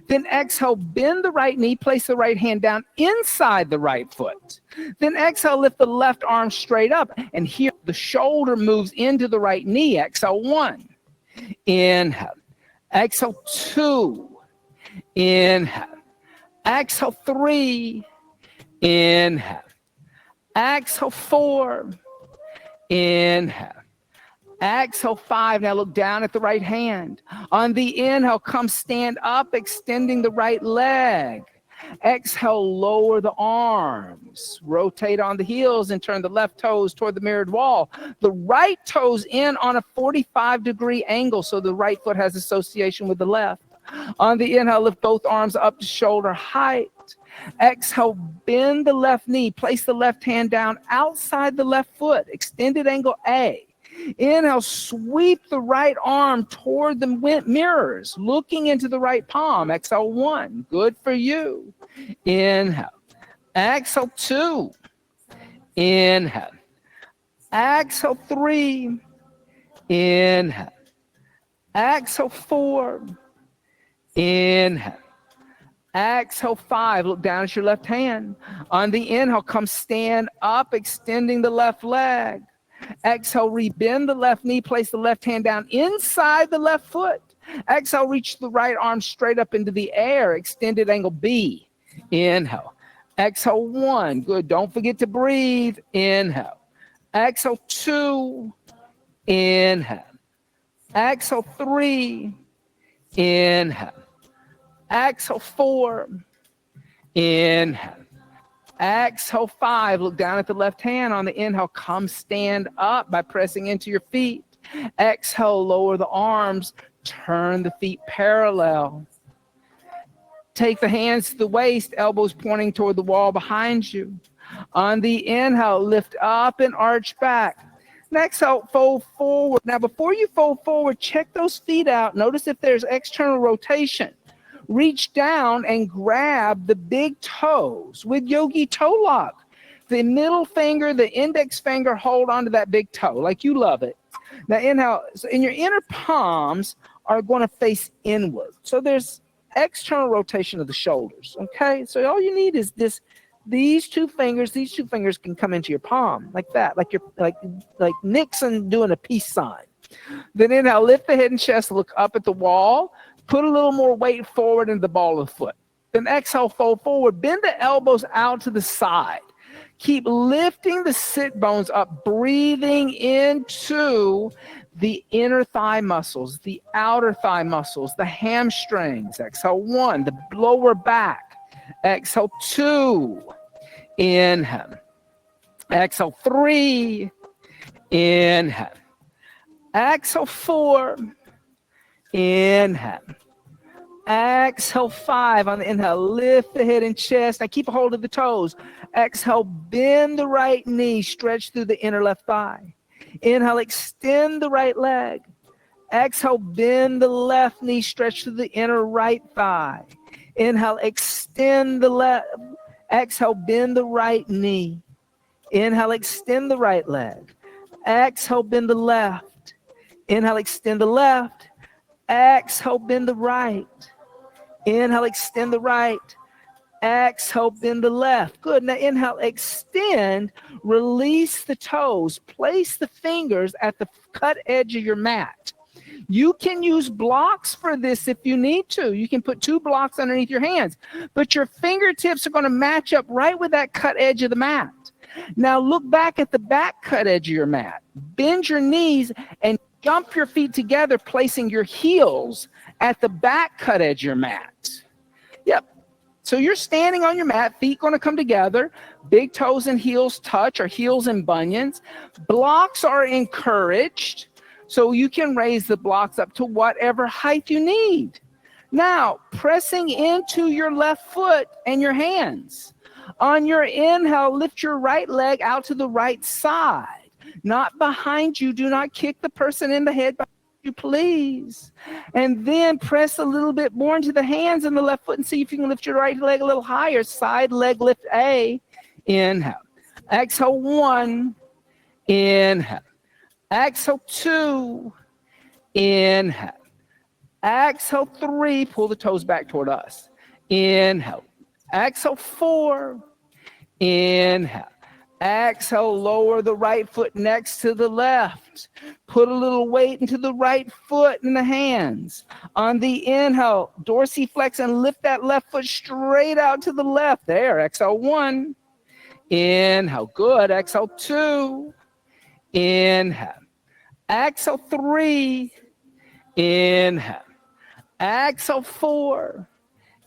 Then exhale, bend the right knee, place the right hand down inside the right foot. Then exhale, lift the left arm straight up. And here the shoulder moves into the right knee. Exhale, 1. Inhale. Exhale, 2. Inhale. Exhale, 3. Inhale. Exhale, 4. Inhale. Exhale, 5. Now look down at the right hand. On the inhale, come stand up, extending the right leg. Exhale, lower the arms. Rotate on the heels and turn the left toes toward the mirrored wall. The right toes in on a 45-degree angle, so the right foot has association with the left. On the inhale, lift both arms up to shoulder height. Exhale, bend the left knee. Place the left hand down outside the left foot. Extended angle A. Inhale, sweep the right arm toward the mirrors, looking into the right palm. Exhale, 1. Good for you. Inhale. Exhale, 2. Inhale. Exhale, 3. Inhale. Exhale, 4. Inhale. Exhale, 5. Look down at your left hand. On the inhale, come stand up, extending the left leg. Exhale, rebend the left knee, place the left hand down inside the left foot. Exhale, reach the right arm straight up into the air, extended angle B. Inhale. Exhale, 1. Good. Don't forget to breathe. Inhale. Exhale, 2. Inhale. Exhale, 3. Inhale. Exhale, 4. Inhale. Exhale, 5. Look down at the left hand. On the inhale, come stand up by pressing into your feet. Exhale, lower the arms, turn the feet parallel. Take the hands to the waist, elbows pointing toward the wall behind you. On the inhale, lift up and arch back. Next exhale, fold forward. Now, before you fold forward, check those feet out. Notice if there's external rotation. Reach down and grab the big toes with yogi toe lock. The middle finger, the index finger, hold onto that big toe like you love it. Now, inhale. So in your inner palms are going to face inward. So there's external rotation of the shoulders. Okay, so all you need is these two fingers can come into your palm like that, like you're like Nixon doing a peace sign. Then inhale, lift the head and chest, look up at the wall, put a little more weight forward into the ball of the foot. Then exhale, fold forward, bend the elbows out to the side. Keep lifting the sit bones up, breathing into the inner thigh muscles, the outer thigh muscles, the hamstrings. Exhale, 1, the lower back. Exhale, 2. Inhale. Exhale, 3. Inhale. Exhale, 4. Inhale. Exhale, 5. On the inhale, lift the head and chest. Now keep a hold of the toes. Exhale, bend the right knee, stretch through the inner left thigh. Inhale, extend the right leg. Exhale, bend the left knee, stretch through the inner right thigh. Inhale, extend the left. Exhale, bend the right knee. Inhale, extend the right leg. Exhale, bend the left. Inhale, extend the left. Exhale, bend the right. Inhale, extend the right. Exhale, bend the left. Good. Now inhale, extend, release the toes. Place the fingers at the cut edge of your mat. You can use blocks for this if you need to. You can put 2 blocks underneath your hands, but your fingertips are going to match up right with that cut edge of the mat. Now look back at the back cut edge of your mat. Bend your knees and jump your feet together, placing your heels at the back cut edge of your mat. Yep. So you're standing on your mat, feet going to come together, big toes and heels touch, or heels and bunions. Blocks are encouraged, so you can raise the blocks up to whatever height you need. Now, pressing into your left foot and your hands. On your inhale, lift your right leg out to the right side, not behind you. Do not kick the person in the head behind you, please. And then press a little bit more into the hands and the left foot and see if you can lift your right leg a little higher. Side leg lift A. Inhale. Exhale, 1. Inhale. Exhale, 2. Inhale. Exhale, 3. Pull the toes back toward us. Inhale. Exhale, 4. Inhale. Exhale, lower the right foot next to the left. Put a little weight into the right foot and the hands. On the inhale, dorsiflex and lift that left foot straight out to the left. There, exhale, 1. Inhale, good. Exhale, 2. Inhale. Exhale, 3. Inhale. Exhale, 4.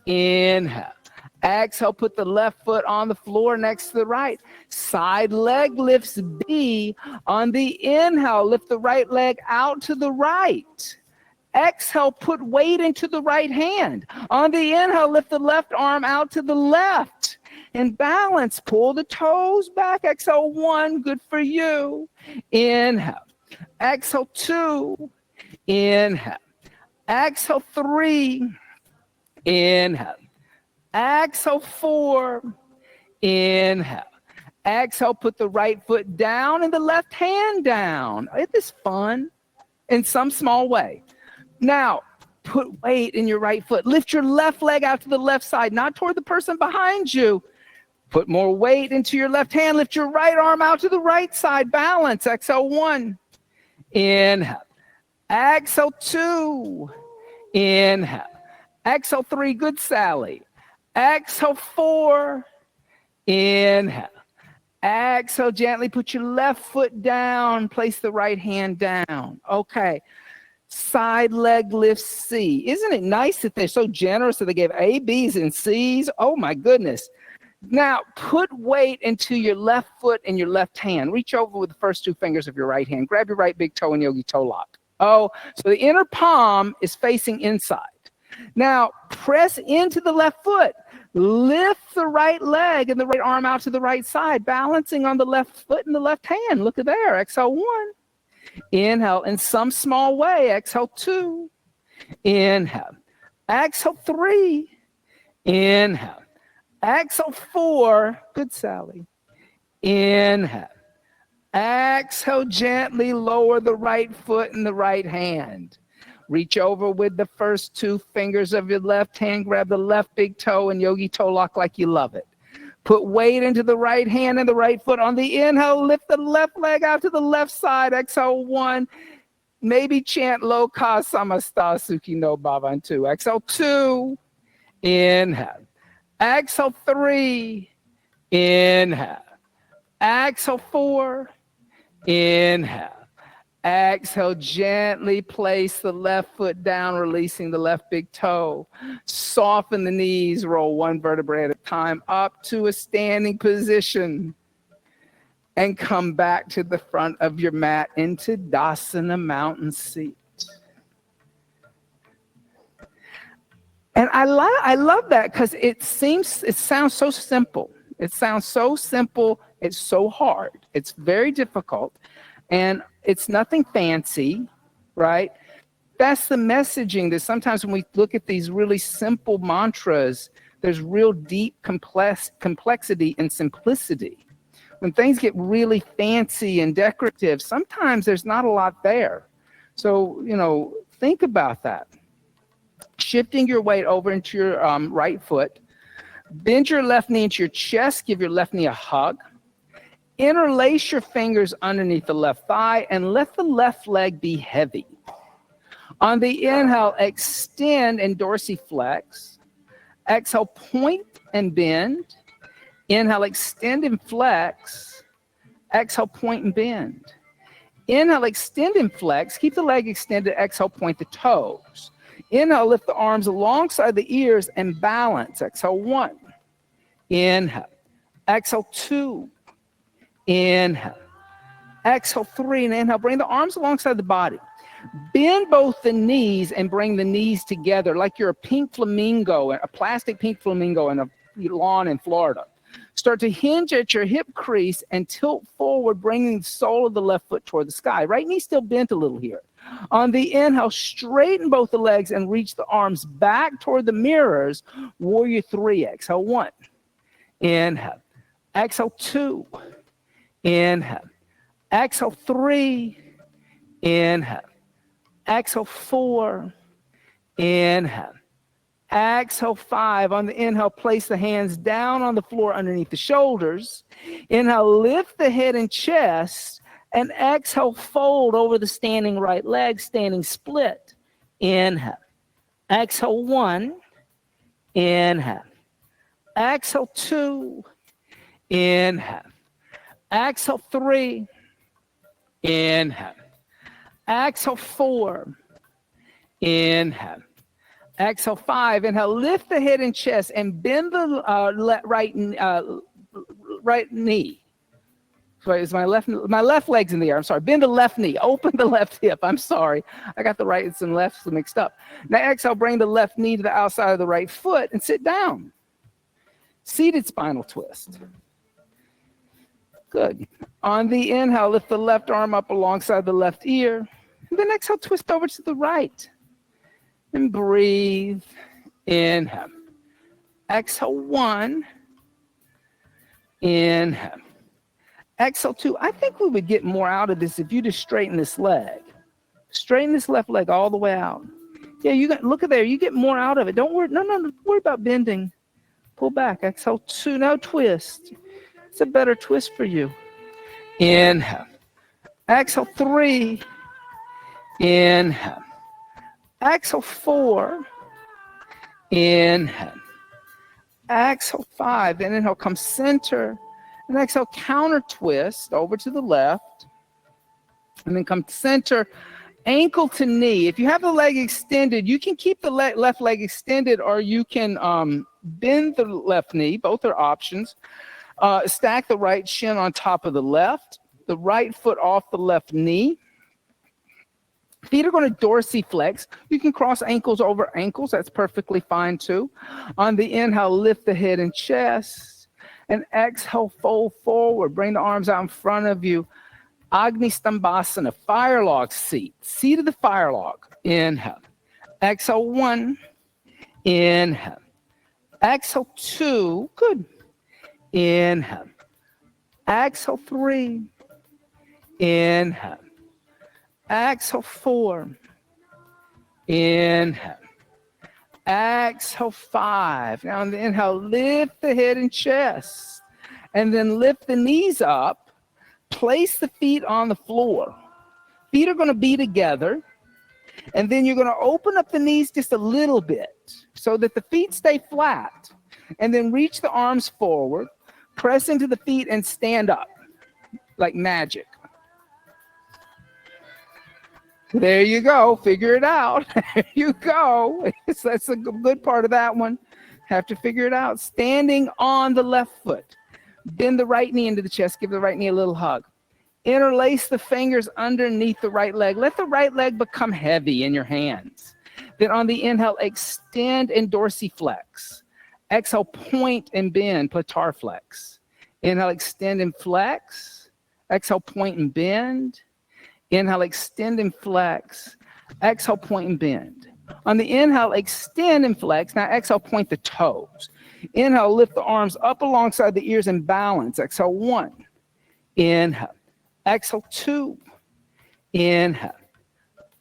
Inhale. Exhale, put the left foot on the floor next to the right. Side leg lifts B. On the inhale, lift the right leg out to the right. Exhale, put weight into the right hand. On the inhale, lift the left arm out to the left. And balance, pull the toes back. Exhale, 1, good for you. Inhale. Exhale, 2. Inhale. Exhale, 3. Inhale. Exhale, 4. Inhale. Exhale, put the right foot down and the left hand down. Isn't this fun? In some small way. Now, put weight in your right foot. Lift your left leg out to the left side, not toward the person behind you. Put more weight into your left hand. Lift your right arm out to the right side. Balance. Exhale, 1. Inhale. Exhale, 2. Inhale. Exhale, 3. Good, Sally. Exhale, 4. Inhale. Exhale, gently put your left foot down. Place the right hand down. Okay. Side leg lift C. Isn't it nice that they're so generous that they gave A, B's, and C's? Oh, my goodness. Now, put weight into your left foot and your left hand. Reach over with the first two fingers of your right hand. Grab your right big toe in yogi toe lock. Oh, so the inner palm is facing inside. Now, press into the left foot. Lift the right leg and the right arm out to the right side, balancing on the left foot and the left hand. Look at there. Exhale, 1. Inhale in some small way. Exhale, 2. Inhale. Exhale, 3. Inhale. Exhale, 4. Good, Sally. Inhale. Exhale, gently lower the right foot and the right hand. Reach over with the first two fingers of your left hand. Grab the left big toe and yogi toe lock like you love it. Put weight into the right hand and the right foot. On the inhale, lift the left leg out to the left side. Exhale, 1. Maybe chant Loka Samasta Sukhi no Bhavan 2. Exhale, 2. Inhale. Exhale, 3. Inhale. Exhale, 4. Inhale. Exhale, gently place the left foot down, releasing the left big toe. Soften the knees, roll one vertebrae at a time up to a standing position. And come back to the front of your mat into Dasana mountain seat. And I love that because it sounds so simple. It sounds so simple. It's so hard. It's very difficult. And it's nothing fancy, right? That's the messaging that sometimes when we look at these really simple mantras, there's real deep complexity and simplicity. When things get really fancy and decorative, sometimes there's not a lot there. So, think about that. Shifting your weight over into your right foot. Bend your left knee into your chest. Give your left knee a hug. Interlace your fingers underneath the left thigh and let the left leg be heavy. On the inhale, extend and dorsiflex. Exhale, point and bend. Inhale, extend and flex. Exhale, point and bend. Inhale, extend and flex. Keep the leg extended. Exhale, point the toes. Inhale, lift the arms alongside the ears and balance. Exhale, 1. Inhale. Exhale, 2. Inhale. Exhale, 3. And inhale, bring the arms alongside the body. Bend both the knees and bring the knees together like you're a pink flamingo, a plastic pink flamingo in a lawn in Florida. Start to hinge at your hip crease and tilt forward, bringing the sole of the left foot toward the sky. Right knee still bent a little here. On the inhale, straighten both the legs and reach the arms back toward the mirrors. Warrior 3. Exhale, 1. Inhale. Exhale, 2. Inhale. Exhale, 3. Inhale. Exhale, 4. Inhale. Exhale, 5. On the inhale, place the hands down on the floor underneath the shoulders. Inhale, lift the head and chest. And exhale, fold over the standing right leg, standing split. Inhale. Exhale, 1. Inhale. Exhale, 2. Inhale. Exhale, 3. Inhale. Exhale, 4. Inhale. Exhale, 5. Inhale, lift the head and chest and bend the right knee. Sorry, is my left leg's in the air. I'm sorry. Bend the left knee. Open the left hip. I'm sorry. I got the rights and lefts mixed up. Now exhale, bring the left knee to the outside of the right foot and sit down. Seated spinal twist. Good. On the inhale, lift the left arm up alongside the left ear. And then exhale, twist over to the right. And breathe. Inhale. Exhale, 1. Inhale. Exhale, 2. I think we would get more out of this if you just straighten this leg. Straighten this left leg all the way out. Yeah, look at there. You get more out of it. Don't worry. No, worry about bending. Pull back. Exhale, 2. Now twist. It's a better twist for you. Inhale. Exhale, 3. Inhale. Exhale, 4. Inhale. Exhale, 5. Then inhale, come center. And exhale, counter twist over to the left. And then come center, ankle to knee. If you have the leg extended, you can keep the left leg extended, or you can bend the left knee. Both are options. Stack the right shin on top of the left, the right foot off the left knee. Feet are going to dorsiflex. You can cross ankles over ankles. That's perfectly fine too. On the inhale, lift the head and chest. And exhale, fold forward. Bring the arms out in front of you. Agni Stambhasana, fire log seat. Seat of the fire log. Inhale. Exhale, 1. Inhale. Exhale, 2. Good. Inhale. Exhale, 3. Inhale. Exhale, 4. Inhale. Exhale, 5. Now on the inhale, lift the head and chest. And then lift the knees up. Place the feet on the floor. Feet are going to be together. And then you're going to open up the knees just a little bit so that the feet stay flat. And then reach the arms forward. Press into the feet and stand up like magic. There you go. Figure it out. There you go. That's a good part of that one. Have to figure it out. Standing on the left foot. Bend the right knee into the chest. Give the right knee a little hug. Interlace the fingers underneath the right leg. Let the right leg become heavy in your hands. Then on the inhale, extend and dorsiflex. Exhale, point and bend, plantar flex. Inhale, extend and flex. Exhale, point and bend. Inhale, extend and flex. Exhale, point and bend. On the inhale, extend and flex. Now exhale, point the toes. Inhale, lift the arms up alongside the ears and balance. Exhale, 1. Inhale. Exhale, 2. Inhale.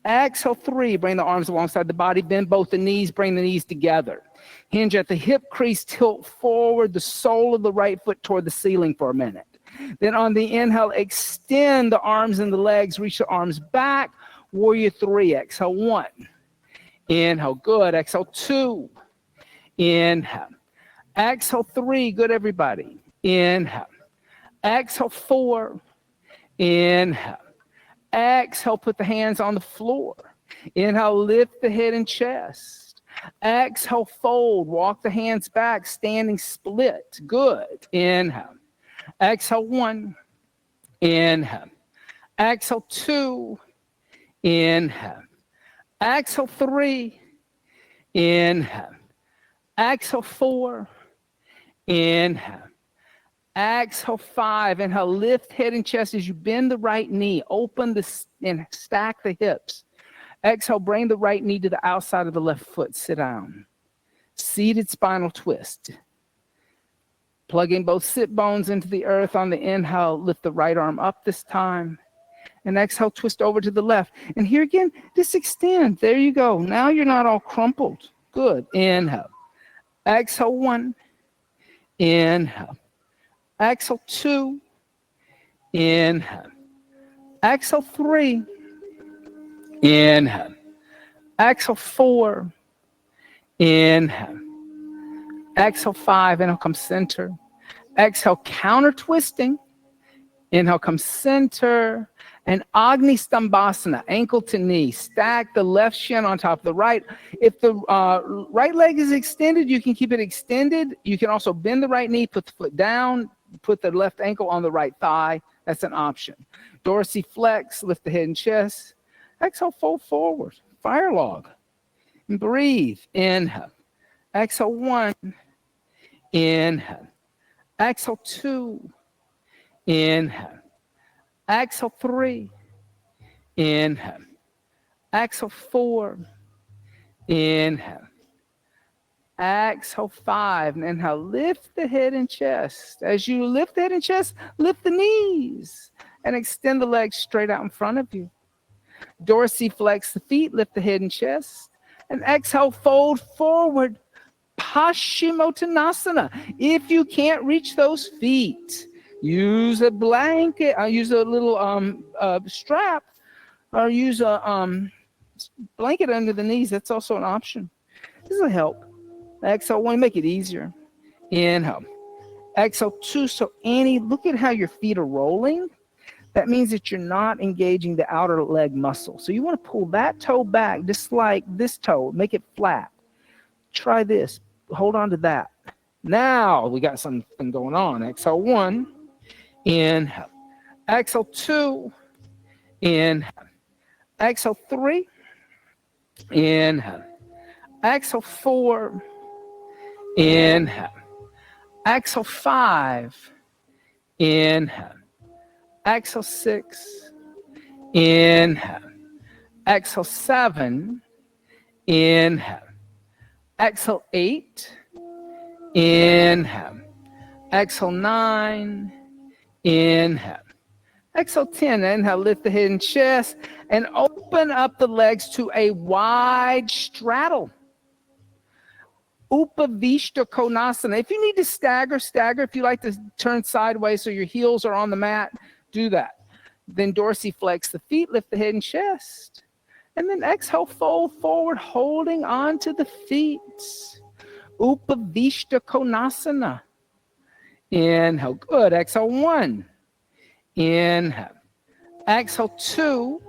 Exhale, 3. Bring the arms alongside the body. Bend both the knees. Bring the knees together. Hinge at the hip crease. Tilt forward the sole of the right foot toward the ceiling for a minute. Then on the inhale, extend the arms and the legs. Reach the arms back. Warrior 3. Exhale, 1. Inhale. Good. Exhale, 2. Inhale. Exhale, 3. Good, everybody. Inhale. Exhale, 4. Inhale. Exhale, put the hands on the floor. Inhale, lift the head and chest. Exhale, fold. Walk the hands back, standing split. Good. Inhale. Exhale, 1. Inhale. Exhale, 2. Inhale. Exhale, 3. Inhale. Exhale, 4. Inhale. Exhale, 5. Inhale, lift head and chest as you bend the right knee. Open and stack the hips. Exhale, bring the right knee to the outside of the left foot. Sit down. Seated spinal twist. Plugging both sit bones into the earth. On the inhale, lift the right arm up this time. And exhale, twist over to the left. And here again, just extend. There you go. Now you're not all crumpled. Good. Inhale. Exhale, 1. Inhale. Exhale, 2. Inhale. Exhale, 3. Inhale. Exhale, 4. Inhale. Exhale, 5. Inhale, come center. Exhale, counter twisting. Inhale, come center. And Agni Stambhasana, ankle to knee. Stack the left shin on top of the right. If the right leg is extended, you can keep it extended. You can also bend the right knee, put the foot down, put the left ankle on the right thigh. That's an option. Dorsiflex, lift the head and chest. Exhale, fold forward. Fire log. And breathe. Inhale. Exhale, 1. Inhale. Exhale, 2. Inhale. Exhale, 3. Inhale. Exhale, 4. Inhale. Exhale, 5. And inhale, lift the head and chest. As you lift the head and chest, lift the knees and extend the legs straight out in front of you. Dorsiflex the feet, lift the head and chest. And exhale, fold forward. Paschimottanasana. If you can't reach those feet, use a blanket, use a little strap, or use a blanket under the knees. That's also an option. This will help. Exhale, 1, make it easier. Inhale. Exhale, 2. So Annie, look at how your feet are rolling. That means that you're not engaging the outer leg muscle. So you want to pull that toe back, just like this toe. Make it flat. Try this. hold on to that. Now we got something going on. Exhale 1, inhale. Exhale 2, inhale. Exhale 3, inhale. Exhale 4, inhale. Exhale 5, inhale. Exhale 6, inhale. Exhale 7, inhale. Exhale 8, inhale. Exhale 9, inhale. Exhale 10, inhale, lift the head and chest and open up the legs to a wide straddle. Upavishta Konasana. If you need to stagger. If you like to turn sideways so your heels are on the mat, do that. Then dorsiflex the feet, lift the head and chest. And then exhale, fold forward, holding on to the feet. Upavishta Konasana. Inhale, good. Exhale 1. Inhale. Exhale 2.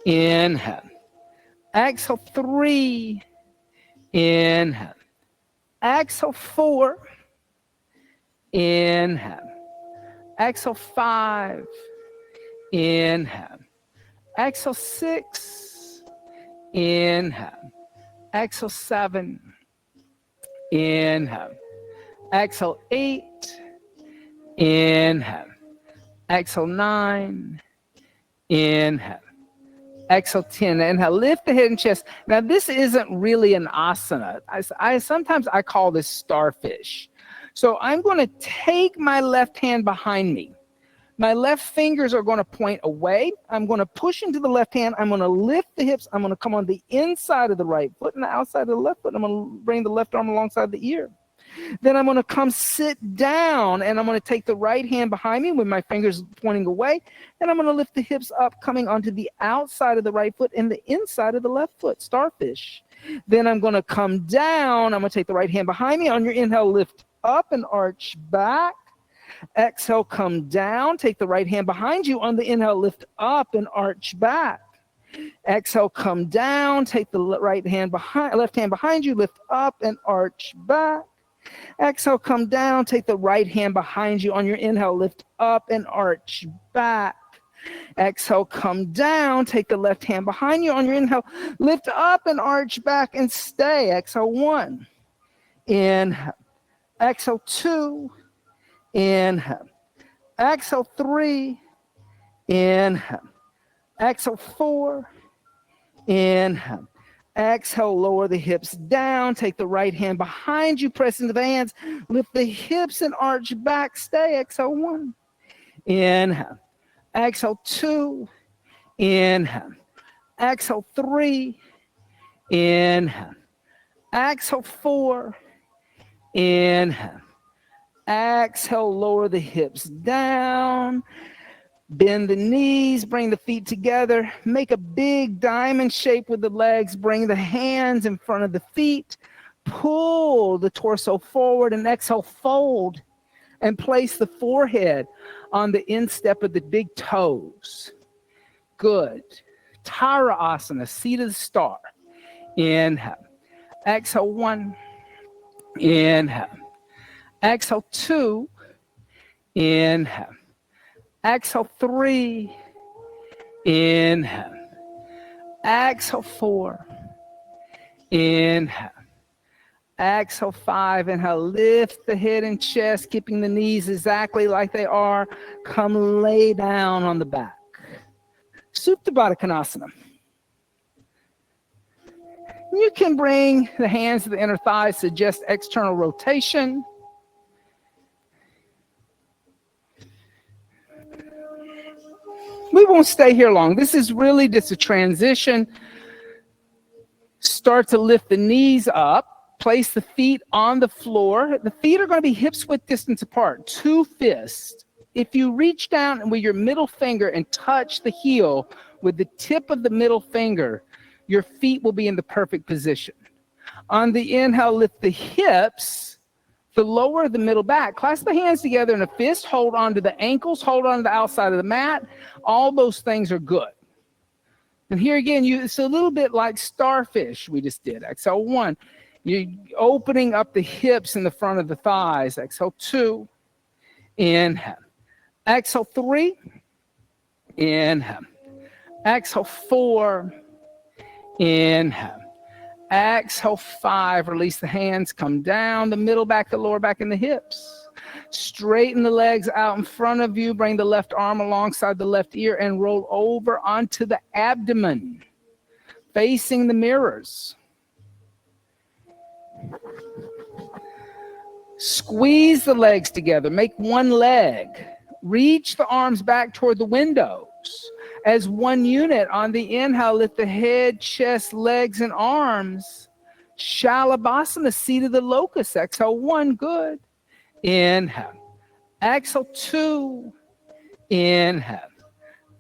Inhale. Exhale 3. Inhale. Exhale 4. Inhale. Exhale 5. Inhale. Exhale 6. Inhale. Exhale 7. Inhale. Exhale 8. Inhale. Exhale 9. Inhale. Exhale 10. Inhale. Lift the head and chest. Now this isn't really an asana. Sometimes I call this starfish. So I'm going to take my left hand behind me. My left fingers are going to point away. I'm going to push into the left hand. I'm going to lift the hips. I'm going to come on the inside of the right foot and the outside of the left foot. I'm going to bring the left arm alongside the ear. Then I'm going to come sit down, and I'm going to take the right hand behind me with my fingers pointing away, and I'm going to lift the hips up, coming onto the outside of the right foot and the inside of the left foot, starfish. Then I'm going to come down. I'm going to take the right hand behind me. On your inhale, lift up and arch back. Exhale, come down. Take the right hand behind you. On the inhale, lift up and arch back. Exhale, come down. Take the left hand behind you. Lift up and arch back. Exhale, come down. Take the right hand behind you. On your inhale, lift up and arch back. Exhale, come down. Take the left hand behind you. On your inhale, lift up and arch back and stay. Exhale 1. Inhale. Exhale 2. Inhale. Exhale 3. Inhale. Exhale 4. Inhale. Exhale, lower the hips down. Take the right hand behind you. Press into the hands. Lift the hips and arch back. Stay. Exhale 1. Inhale. Exhale 2. Inhale. Exhale 3. Inhale. Exhale 4. Inhale. Exhale, lower the hips down. Bend the knees, bring the feet together. Make a big diamond shape with the legs. Bring the hands in front of the feet. Pull the torso forward and exhale, fold. And place the forehead on the instep of the big toes. Good. Tara Asana, seat of the star. Inhale. Exhale 1. Inhale. Exhale 2. Inhale. Exhale 3. Inhale. Exhale 4. Inhale. Exhale 5. Inhale. Lift the head and chest, keeping the knees exactly like they are. Come lay down on the back. Supta Baddha Konasana. You can bring the hands to the inner thighs, suggest external rotation. We won't stay here long. This is really just a transition. Start to lift the knees up. Place the feet on the floor. The feet are going to be hips width distance apart, 2 fists. If you reach down with your middle finger and touch the heel with the tip of the middle finger, your feet will be in the perfect position. On the inhale, lift the hips. To lower the middle back, clasp the hands together in a fist, hold on to the ankles, hold on to the outside of the mat. All those things are good. And here again, it's a little bit like starfish we just did. Exhale 1. You're opening up the hips in the front of the thighs. Exhale, 2. Inhale. Exhale, 3. Inhale. Exhale, 4. Inhale. Exhale, 5. Release the hands. Come down the middle back, the lower back, and the hips. Straighten the legs out in front of you. Bring the left arm alongside the left ear and roll over onto the abdomen, facing the mirrors. Squeeze the legs together. Make one leg. Reach the arms back toward the windows. As one unit, on the inhale, lift the head, chest, legs, and arms. Shalabhasana, seat of the locust. Exhale, 1. Good. Inhale. Exhale, 2. Inhale.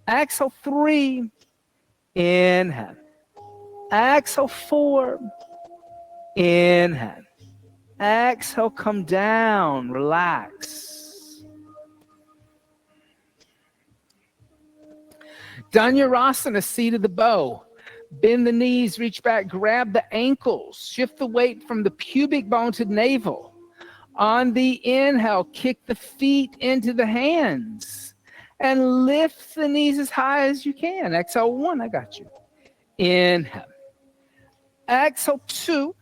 Exhale, 3. Inhale. Exhale, 4. Inhale. Exhale, come down, relax. Dhanurasana, seat of the bow. Bend the knees, reach back, grab the ankles. Shift the weight from the pubic bone to navel. On the inhale, kick the feet into the hands and lift the knees as high as you can. Exhale, 1, I got you. Inhale. Exhale, 2.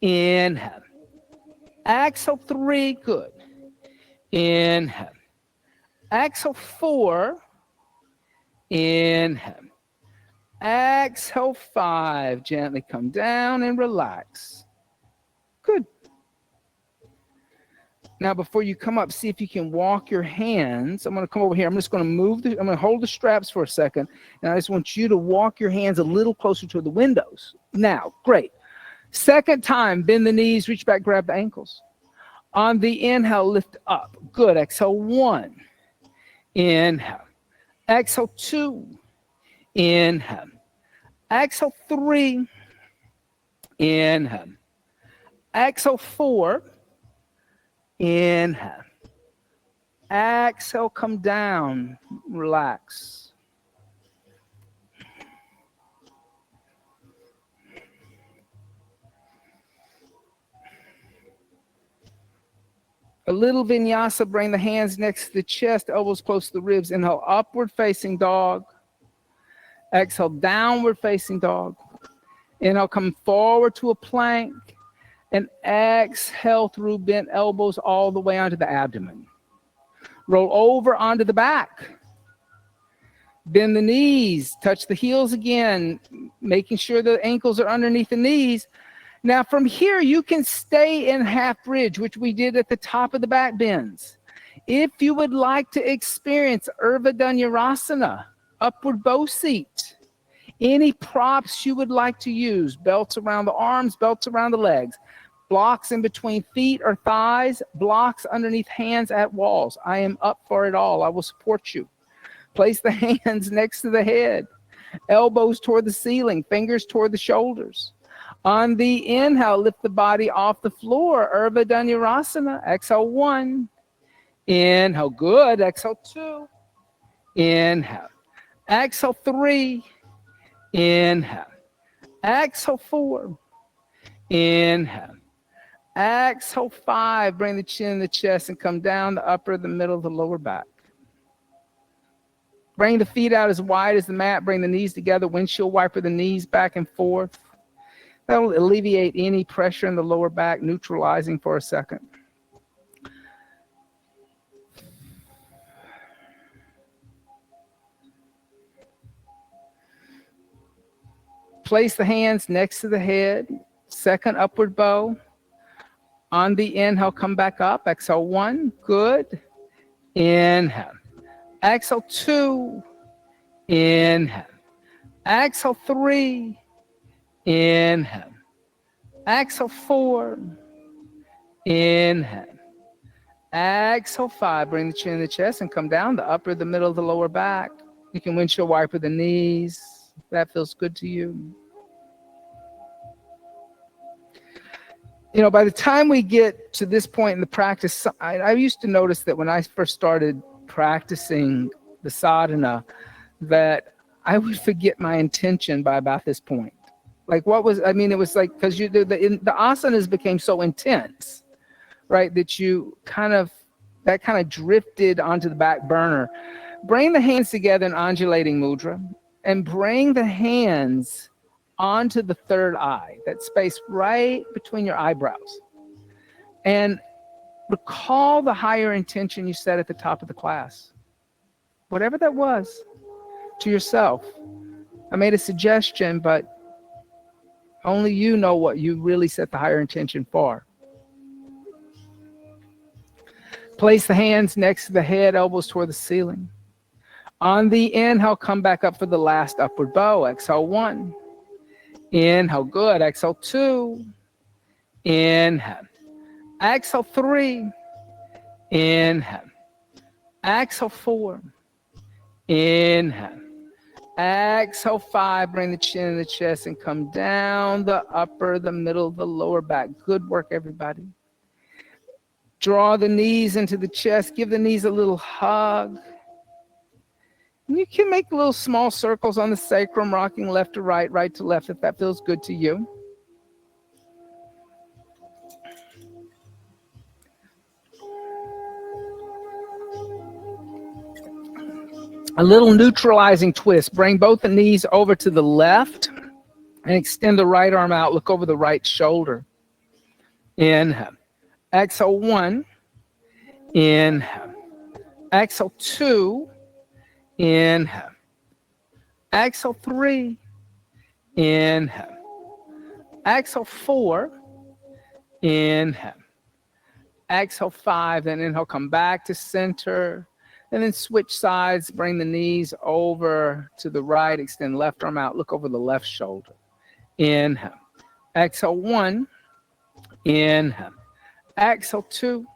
Inhale. Exhale, 3. Good. Inhale. Exhale, 4. Inhale. Exhale, 5. Gently come down and relax. Good. Now, before you come up, see if you can walk your hands. I'm going to come over here. I'm just going to I'm going to hold the straps for a second. And I just want you to walk your hands a little closer to the windows. Now, great. Second time, bend the knees, reach back, grab the ankles. On the inhale, lift up. Good. Exhale, 1. Inhale. Exhale, 2. Inhale. Exhale, 3. Inhale. Exhale, 4. Inhale. Exhale, come down, relax. A little vinyasa, bring the hands next to the chest, elbows close to the ribs. Inhale, upward facing dog. Exhale, downward facing dog. Inhale, come forward to a plank. And exhale through bent elbows all the way onto the abdomen. Roll over onto the back. Bend the knees, touch the heels again, making sure the ankles are underneath the knees. Now from here, you can stay in half bridge, which we did at the top of the back bends. If you would like to experience Urdhva Dhanurasana, upward bow seat, any props you would like to use, belts around the arms, belts around the legs, blocks in between feet or thighs, blocks underneath hands at walls. I am up for it all. I will support you. Place the hands next to the head, elbows toward the ceiling, fingers toward the shoulders. On the inhale, lift the body off the floor. Urdhva Dhanurasana. Exhale, 1. Inhale, good. Exhale, 2. Inhale. Exhale, 3. Inhale. Exhale, 4. Inhale. Exhale, 5. Bring the chin and the chest and come down the upper, the middle, the lower back. Bring the feet out as wide as the mat. Bring the knees together. Windshield wiper the knees back and forth. That will alleviate any pressure in the lower back, neutralizing for a second. Place the hands next to the head. Second upward bow. On the inhale, come back up. Exhale, 1. Good. Inhale. Exhale, 2. Inhale. Exhale, 3. Inhale. Exhale, 4. Inhale. Exhale, 5. Bring the chin and the chest and come down the upper, the middle, the lower back. You can windshield wiper the knees. If that feels good to you. You know, by the time we get to this point in the practice, I used to notice that when I first started practicing the sadhana, that I would forget my intention by about this point. Like what was, I mean, it was like, because the asanas became so intense, right? That kind of drifted onto the back burner. Bring the hands together in undulating mudra and bring the hands onto the third eye, that space right between your eyebrows. And recall the higher intention you set at the top of the class, whatever that was, to yourself. I made a suggestion, but only you know what you really set the higher intention for. Place the hands next to the head, elbows toward the ceiling. On the inhale, come back up for the last upward bow. Exhale 1. Inhale, good. Exhale 2. Inhale. Exhale 3. Inhale. Exhale 4. Inhale. Exhale 5. Bring the chin in the chest and come down the upper, the middle, the lower back. Good work, everybody. Draw the knees into the chest. Give the knees a little hug. And you can make little small circles on the sacrum, rocking left to right, right to left, if that feels good to you. A little neutralizing twist. Bring both the knees over to the left and extend the right arm out. Look over the right shoulder. Inhale. Exhale 1. Inhale. Exhale 2. Inhale. Exhale 3. Inhale. Exhale 4. Inhale. Exhale 5. Then inhale, come back to center. And then switch sides. Bring the knees over to the right. Extend left arm out. Look over the left shoulder. Inhale. Exhale 1. Inhale. Exhale 2.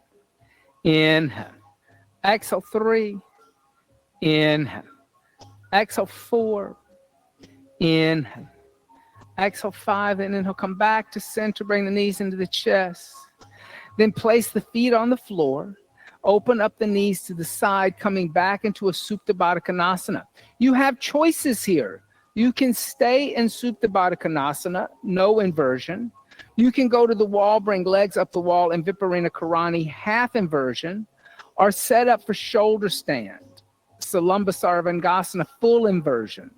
Inhale. Exhale 3. Inhale. Exhale 4. Inhale. Exhale 5. And inhale, come back to center. Bring the knees into the chest. Then place the feet on the floor. Open up the knees to the side, coming back into a Supta Baddha Konasana. You have choices here. You can stay in Supta Baddha Konasana, no inversion. You can go to the wall, bring legs up the wall in Viparita Karani, half inversion, or set up for shoulder stand, Salamba Sarvangasana, full inversion.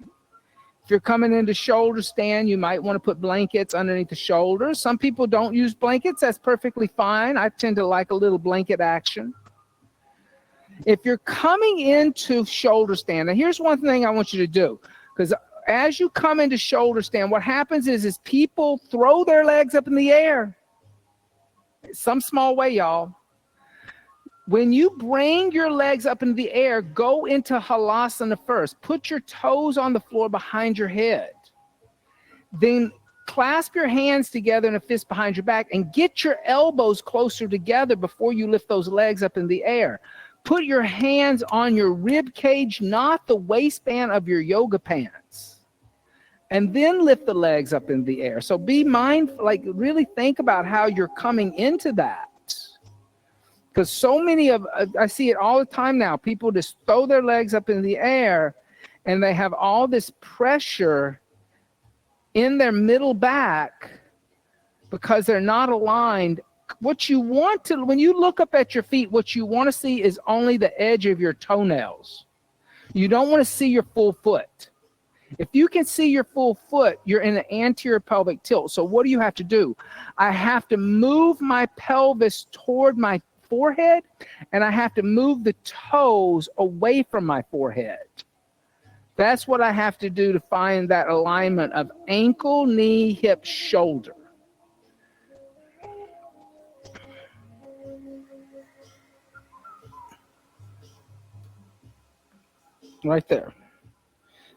If you're coming into shoulder stand, you might want to put blankets underneath the shoulders. Some people don't use blankets. That's perfectly fine. I tend to like a little blanket action. If you're coming into shoulder stand, and here's one thing I want you to do, because as you come into shoulder stand, what happens is people throw their legs up in the air. Some small way, y'all. When you bring your legs up into the air, go into halasana first. Put your toes on the floor behind your head. Then clasp your hands together in a fist behind your back and get your elbows closer together before you lift those legs up in the air. Put your hands on your rib cage, not the waistband of your yoga pants. And then lift the legs up in the air. So be mindful, like really think about how you're coming into that. Because so many I see it all the time now. People just throw their legs up in the air and they have all this pressure in their middle back because they're not aligned. What you want to, when you look up at your feet, what you want to see is only the edge of your toenails. You don't want to see your full foot. If you can see your full foot, you're in an anterior pelvic tilt. So what do you have to do? I have to move my pelvis toward my forehead, and I have to move the toes away from my forehead. That's what I have to do to find that alignment of ankle, knee, hip, shoulder. Right there.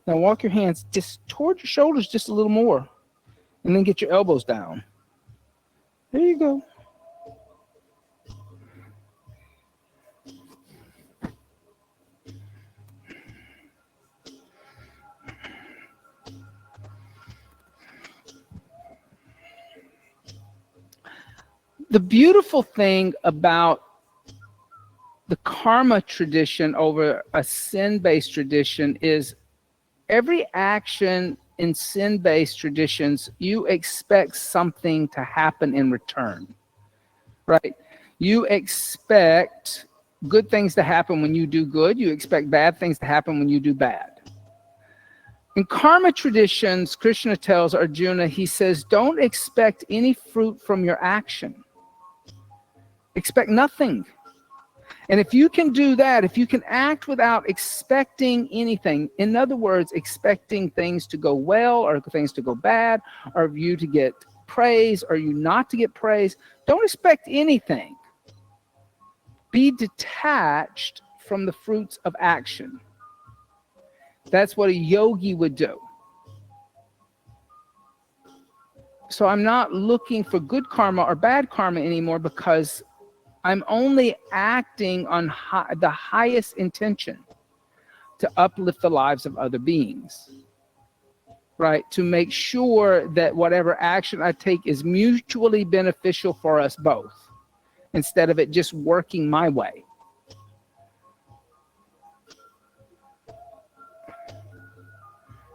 Now walk your hands just toward your shoulders just a little more, and then get your elbows down. There you go. The beautiful thing about the karma tradition over a sin-based tradition is every action in sin-based traditions, you expect something to happen in return, right? You expect good things to happen when you do good. You expect bad things to happen when you do bad. In karma traditions, Krishna tells Arjuna, he says, don't expect any fruit from your action. Expect nothing. And if you can do that, if you can act without expecting anything, in other words, expecting things to go well or things to go bad, or you to get praise or you not to get praise, don't expect anything. Be detached from the fruits of action. That's what a yogi would do. So I'm not looking for good karma or bad karma anymore, because I'm only acting on the highest intention to uplift the lives of other beings, right? To make sure that whatever action I take is mutually beneficial for us both, instead of it just working my way.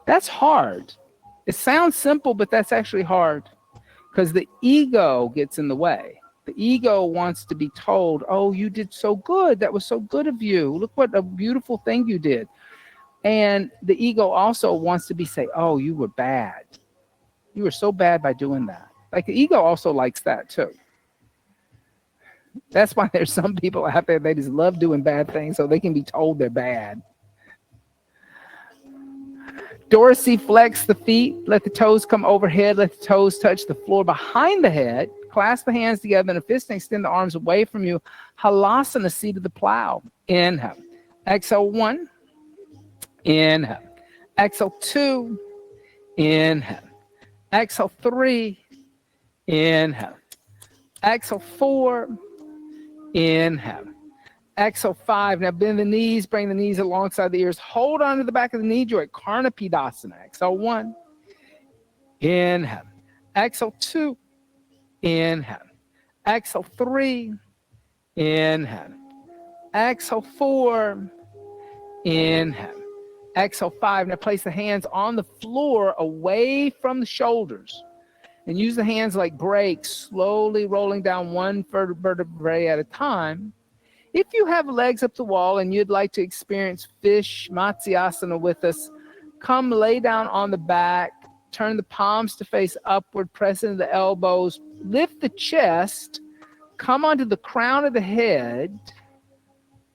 That's hard. It sounds simple, but that's actually hard, because the ego gets in the way. The ego wants to be told, oh, you did so good. That was so good of you. Look what a beautiful thing you did. And the ego also wants to be say, oh, you were bad. You were so bad by doing that. Like the ego also likes that too. That's why there's some people out there, they just love doing bad things so they can be told they're bad. Dorsiflex the feet, let the toes come overhead, let the toes touch the floor behind the head, clasp the hands together in a fist and extend the arms away from you. Halasana, seat of the plow. Inhale. Exhale, 1. Inhale. Exhale, 2. Inhale. Exhale, 3. Inhale. Exhale, 4. Inhale. Exhale, 5. Now bend the knees, bring the knees alongside the ears. Hold on to the back of the knee joint. Karnapidasana. Exhale, 1. Inhale. Exhale, 2. Inhale. Exhale, 3. Inhale. Exhale, 4. Inhale. Exhale, 5. Now place the hands on the floor away from the shoulders. And use the hands like brakes, slowly rolling down one vertebrae at a time. If you have legs up the wall and you'd like to experience fish Matsyasana with us, come lay down on the back, turn the palms to face upward, press into the elbows, lift the chest, come onto the crown of the head,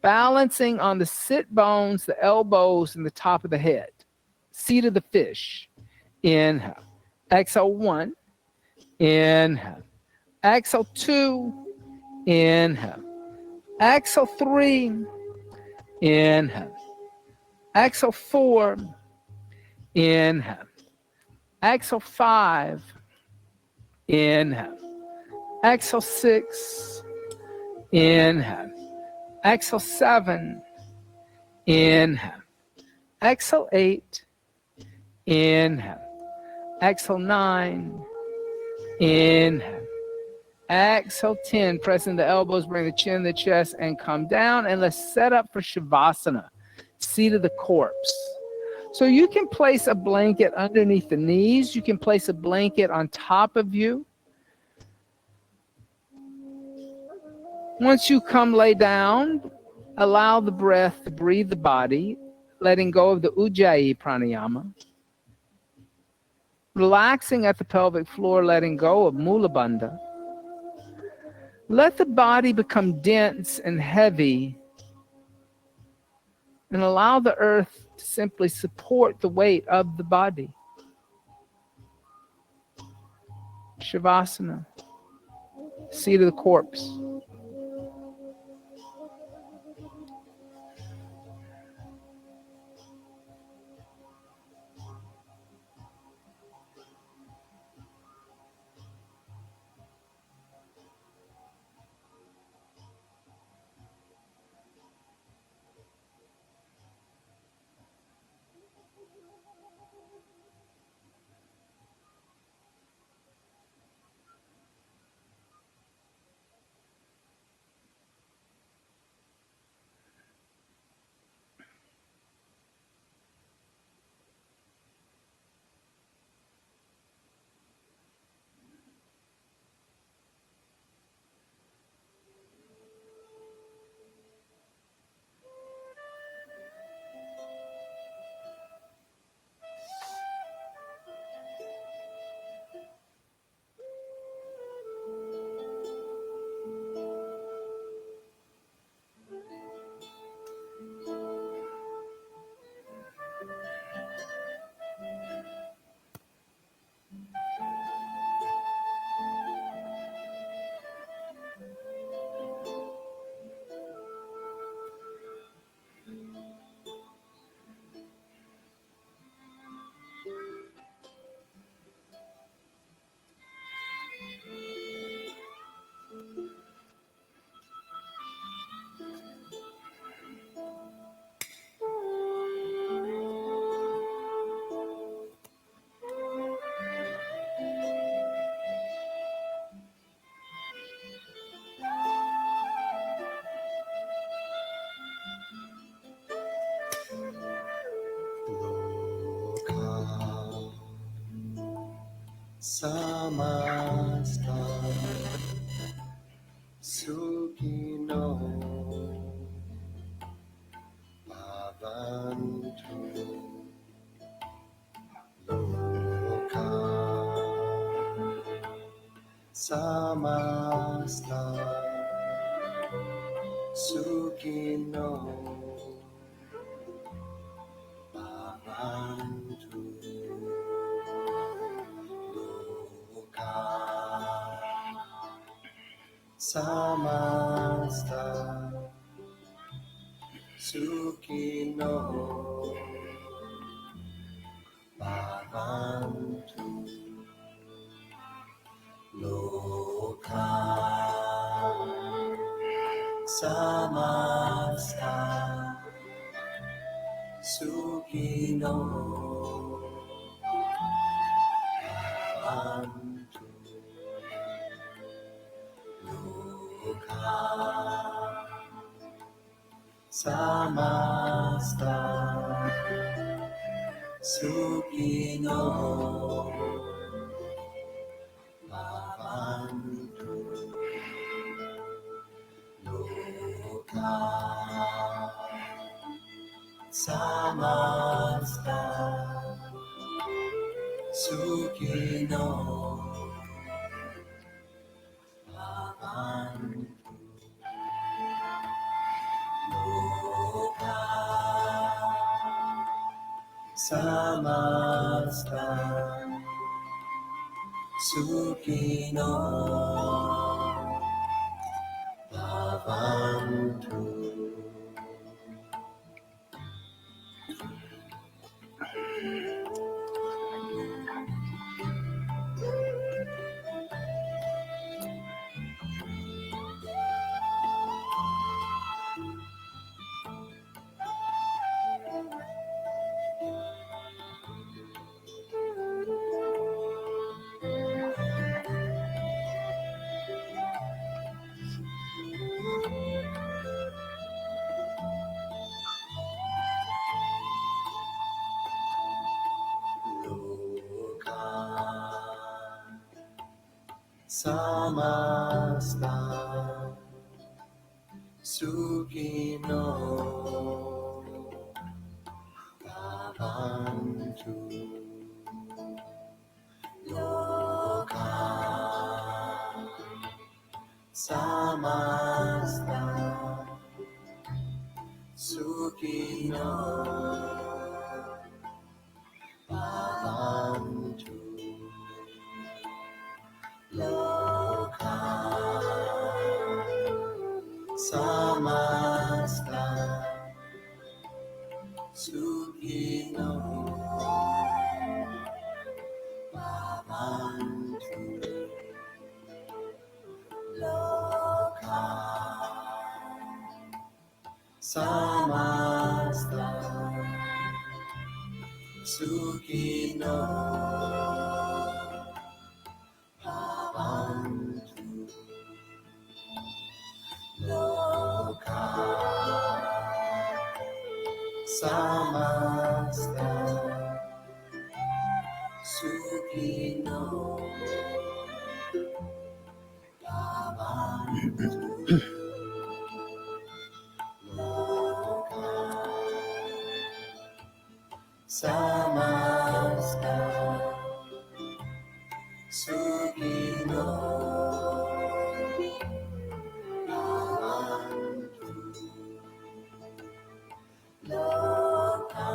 balancing on the sit bones, the elbows, and the top of the head. Seat of the fish. Inhale. Exhale, 1. Inhale. Exhale, 2. Inhale. Exhale, 3. Inhale. Exhale, 4. Inhale. Exhale, 5. Inhale. Exhale, 6. Inhale. Exhale, 7. Inhale. Exhale, 8. Inhale. Exhale, 9. Inhale. Exhale, 10. Pressing the elbows, bring the chin to the chest, and come down. And let's set up for Shavasana, seat of the corpse. So you can place a blanket underneath the knees. You can place a blanket on top of you. Once you come lay down, allow the breath to breathe the body, letting go of the Ujjayi pranayama. Relaxing at the pelvic floor, letting go of Mula Bandha. Let the body become dense and heavy, and allow the earth to simply support the weight of the body. Shavasana, seat of the corpse. Samasta Sukhino Bhavantu Loka Samasta Sukhino Bhavantu Loka Samasta Sukhino Bhavantu Loka Samasta Sukhino Bhavantu Loka Samasta Sukhino Bhavantu Loka Samasta Sukhino Bhavantu Loka Samasta Sukhino Bhavantu. Loka Samasta Sukhino Bhavantu Loka Samasta Sukhino Bhavantu Loka Samasta Sukhino Bhavantu Loka Samasta Sukhino Bhavantu Loka Samasta Sukhino Bhavantu Loka Samasta Sukhino Bhavantu Loka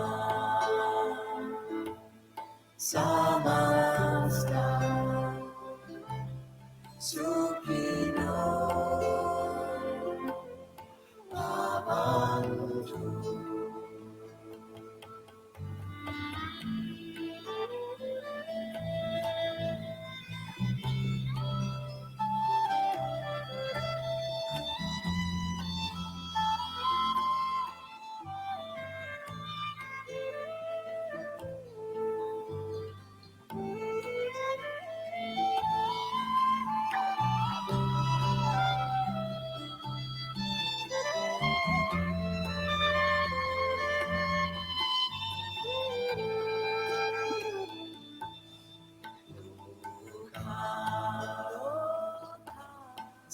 Samasta Sukhino Bhavantu.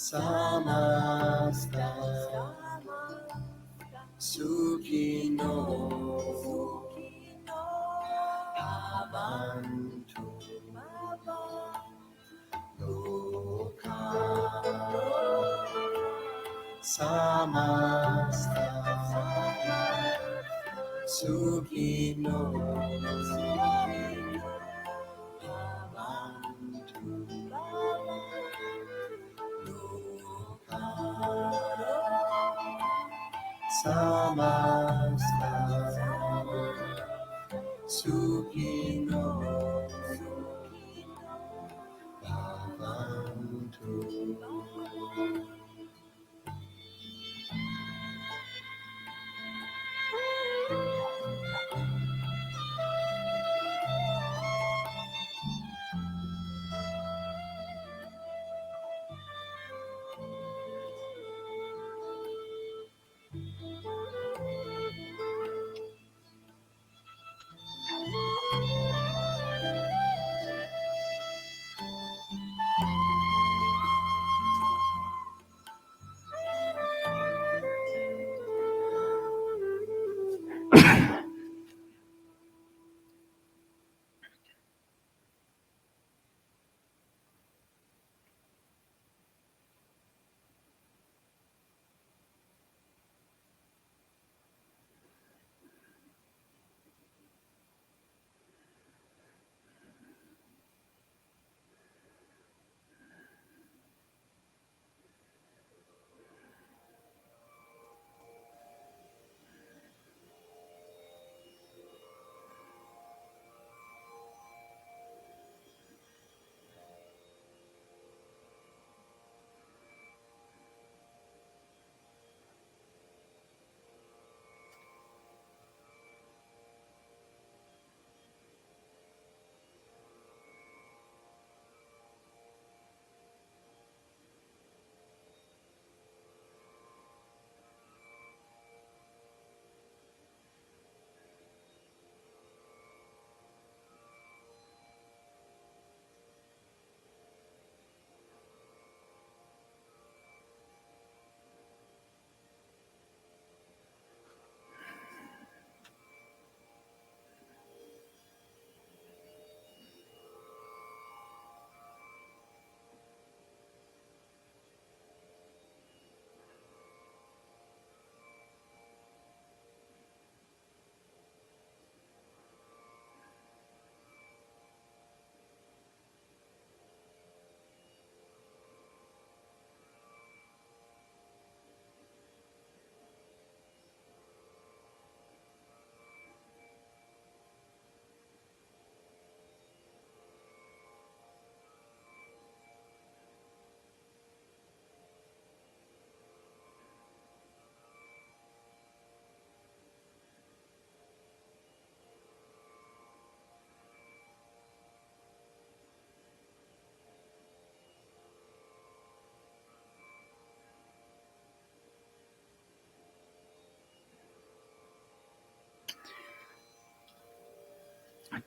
Samasta Sukhino Bhavantu Loka Samasta Sukhino Bhavantu Loka Samasta Sukhino Bhavantu.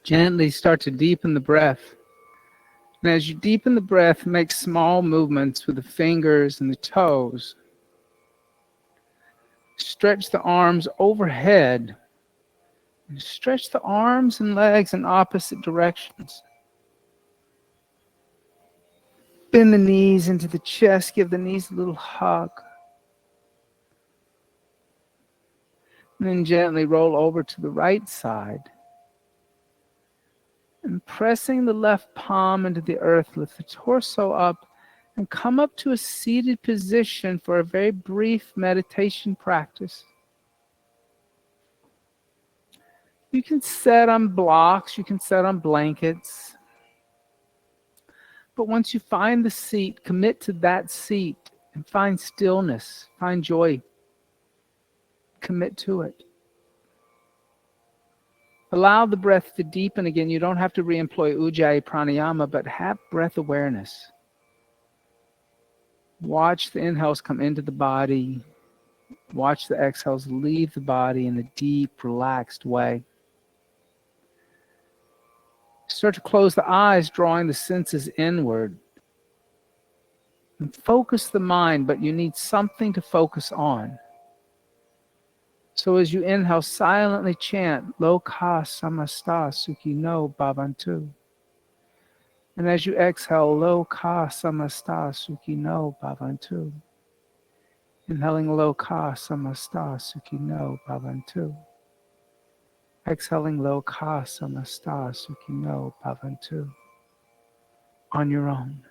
Gently start to deepen the breath. And as you deepen the breath, make small movements with the fingers and the toes. Stretch the arms overhead. And stretch the arms and legs in opposite directions. Bend the knees into the chest. Give the knees a little hug. And then gently roll over to the right side. And pressing the left palm into the earth, lift the torso up and come up to a seated position for a very brief meditation practice. You can sit on blocks, you can sit on blankets. But once you find the seat, commit to that seat and find stillness, find joy. Commit to it. Allow the breath to deepen again. You don't have to re-employ Ujjayi pranayama, but have breath awareness. Watch the inhales come into the body. Watch the exhales leave the body in a deep, relaxed way. Start to close the eyes, drawing the senses inward. And focus the mind, but you need something to focus on. So as you inhale, silently chant, Loka samasta sukhino bhavantu. And as you exhale, Loka samasta sukhino bhavantu. Inhaling Loka samasta sukhino bhavantu. Exhaling Loka samasta sukhino bhavantu. On your own.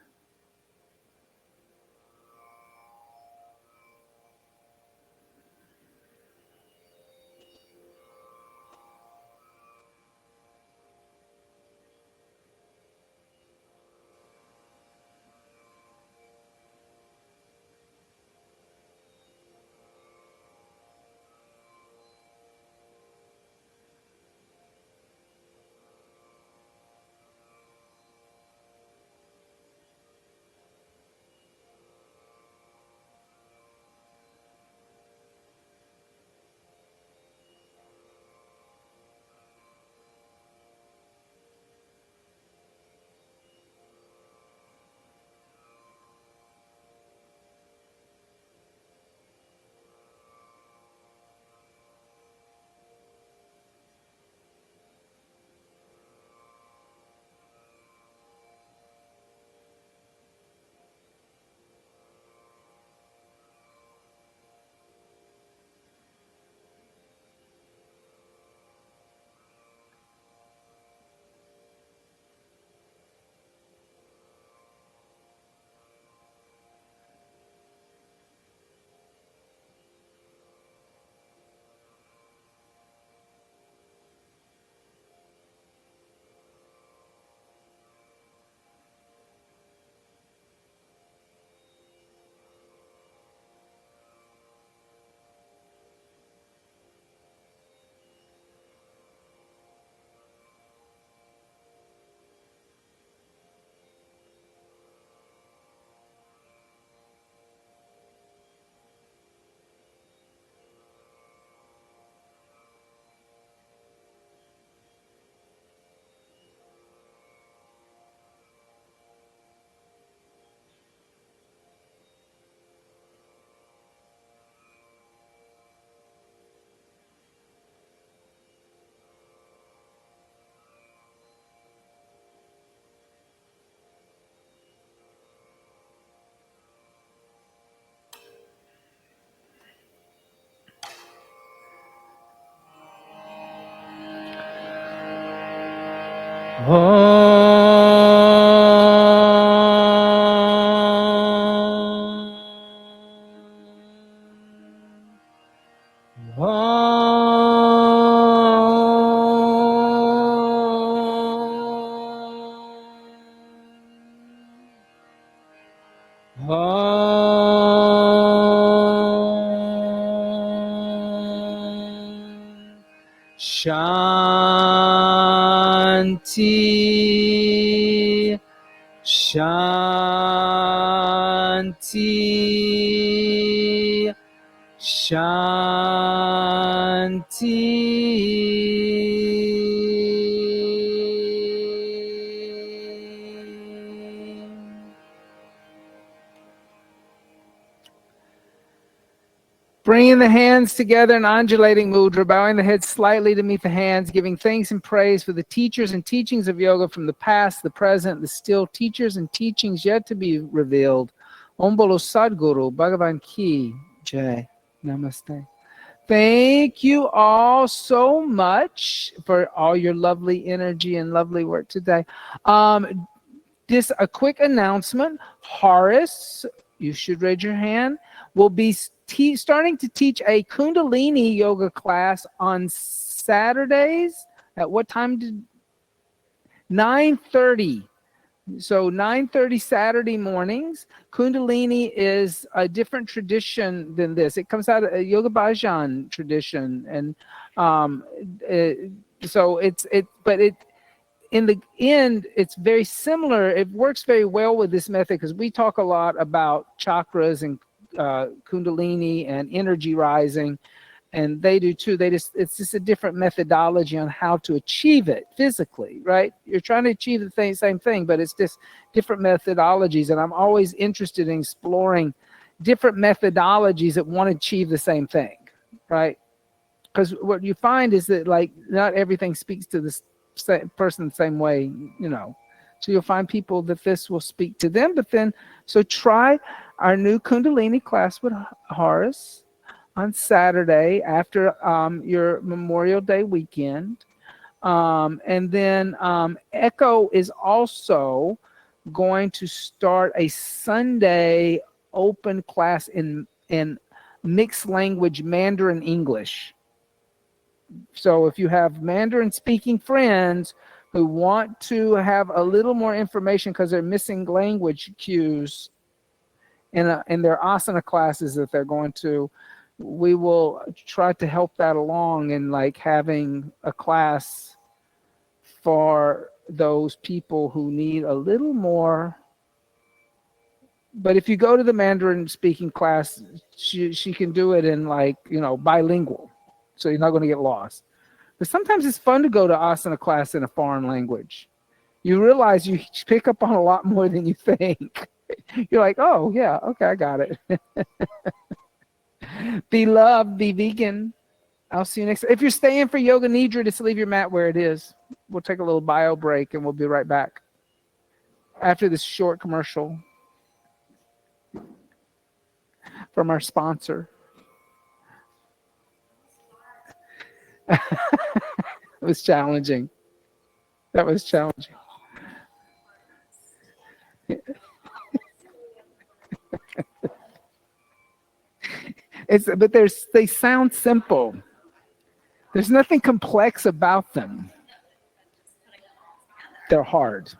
Shanti, Shanti, Shanti. Bringing the hands together in undulating mudra, bowing the head slightly to meet the hands, giving thanks and praise for the teachers and teachings of yoga from the past, the present, the still teachers and teachings yet to be revealed. Om Bolo Sadguru Bhagavan Ki Jai. Namaste. Thank you all so much for all your lovely energy and lovely work today. Just a quick announcement. Horace, you should raise your hand, will be starting to teach a Kundalini yoga class on Saturdays. At what time? 9:30. So 9:30 Saturday mornings. Kundalini is a different tradition than this. It comes out of a Yoga Bhajan tradition, and so but in the end, it's very similar. It works very well with this method because we talk a lot about chakras and Kundalini and energy rising. and they do too. It's just a different methodology on how to achieve it physically, right? You're trying to achieve the same thing, but it's just different methodologies. And I'm always interested in exploring different methodologies that want to achieve the same thing, right? Because what you find is that like not everything speaks to the same person the same way, you know. So you'll find people that this will speak to them, but then so try our new Kundalini class with Horace on Saturday after your Memorial Day weekend. And then Echo is also going to start a Sunday open class in mixed language Mandarin English. So if you have Mandarin speaking friends who want to have a little more information because they're missing language cues in their asana classes that they're going to, we will try to help that along in like having a class for those people who need a little more. But if you go to the Mandarin speaking class, she can do it in like, you know, bilingual. So you're not going to get lost. But sometimes it's fun to go to asana class in a foreign language. You realize you pick up on a lot more than you think. You're like, oh, yeah, okay, I got it. Be loved, be vegan. I'll see you next. If you're staying for Yoga Nidra, just leave your mat where it is. We'll take a little bio break and we'll be right back after this short commercial from our sponsor. It was challenging. That was challenging. But they sound simple. There's nothing complex about them. They're hard.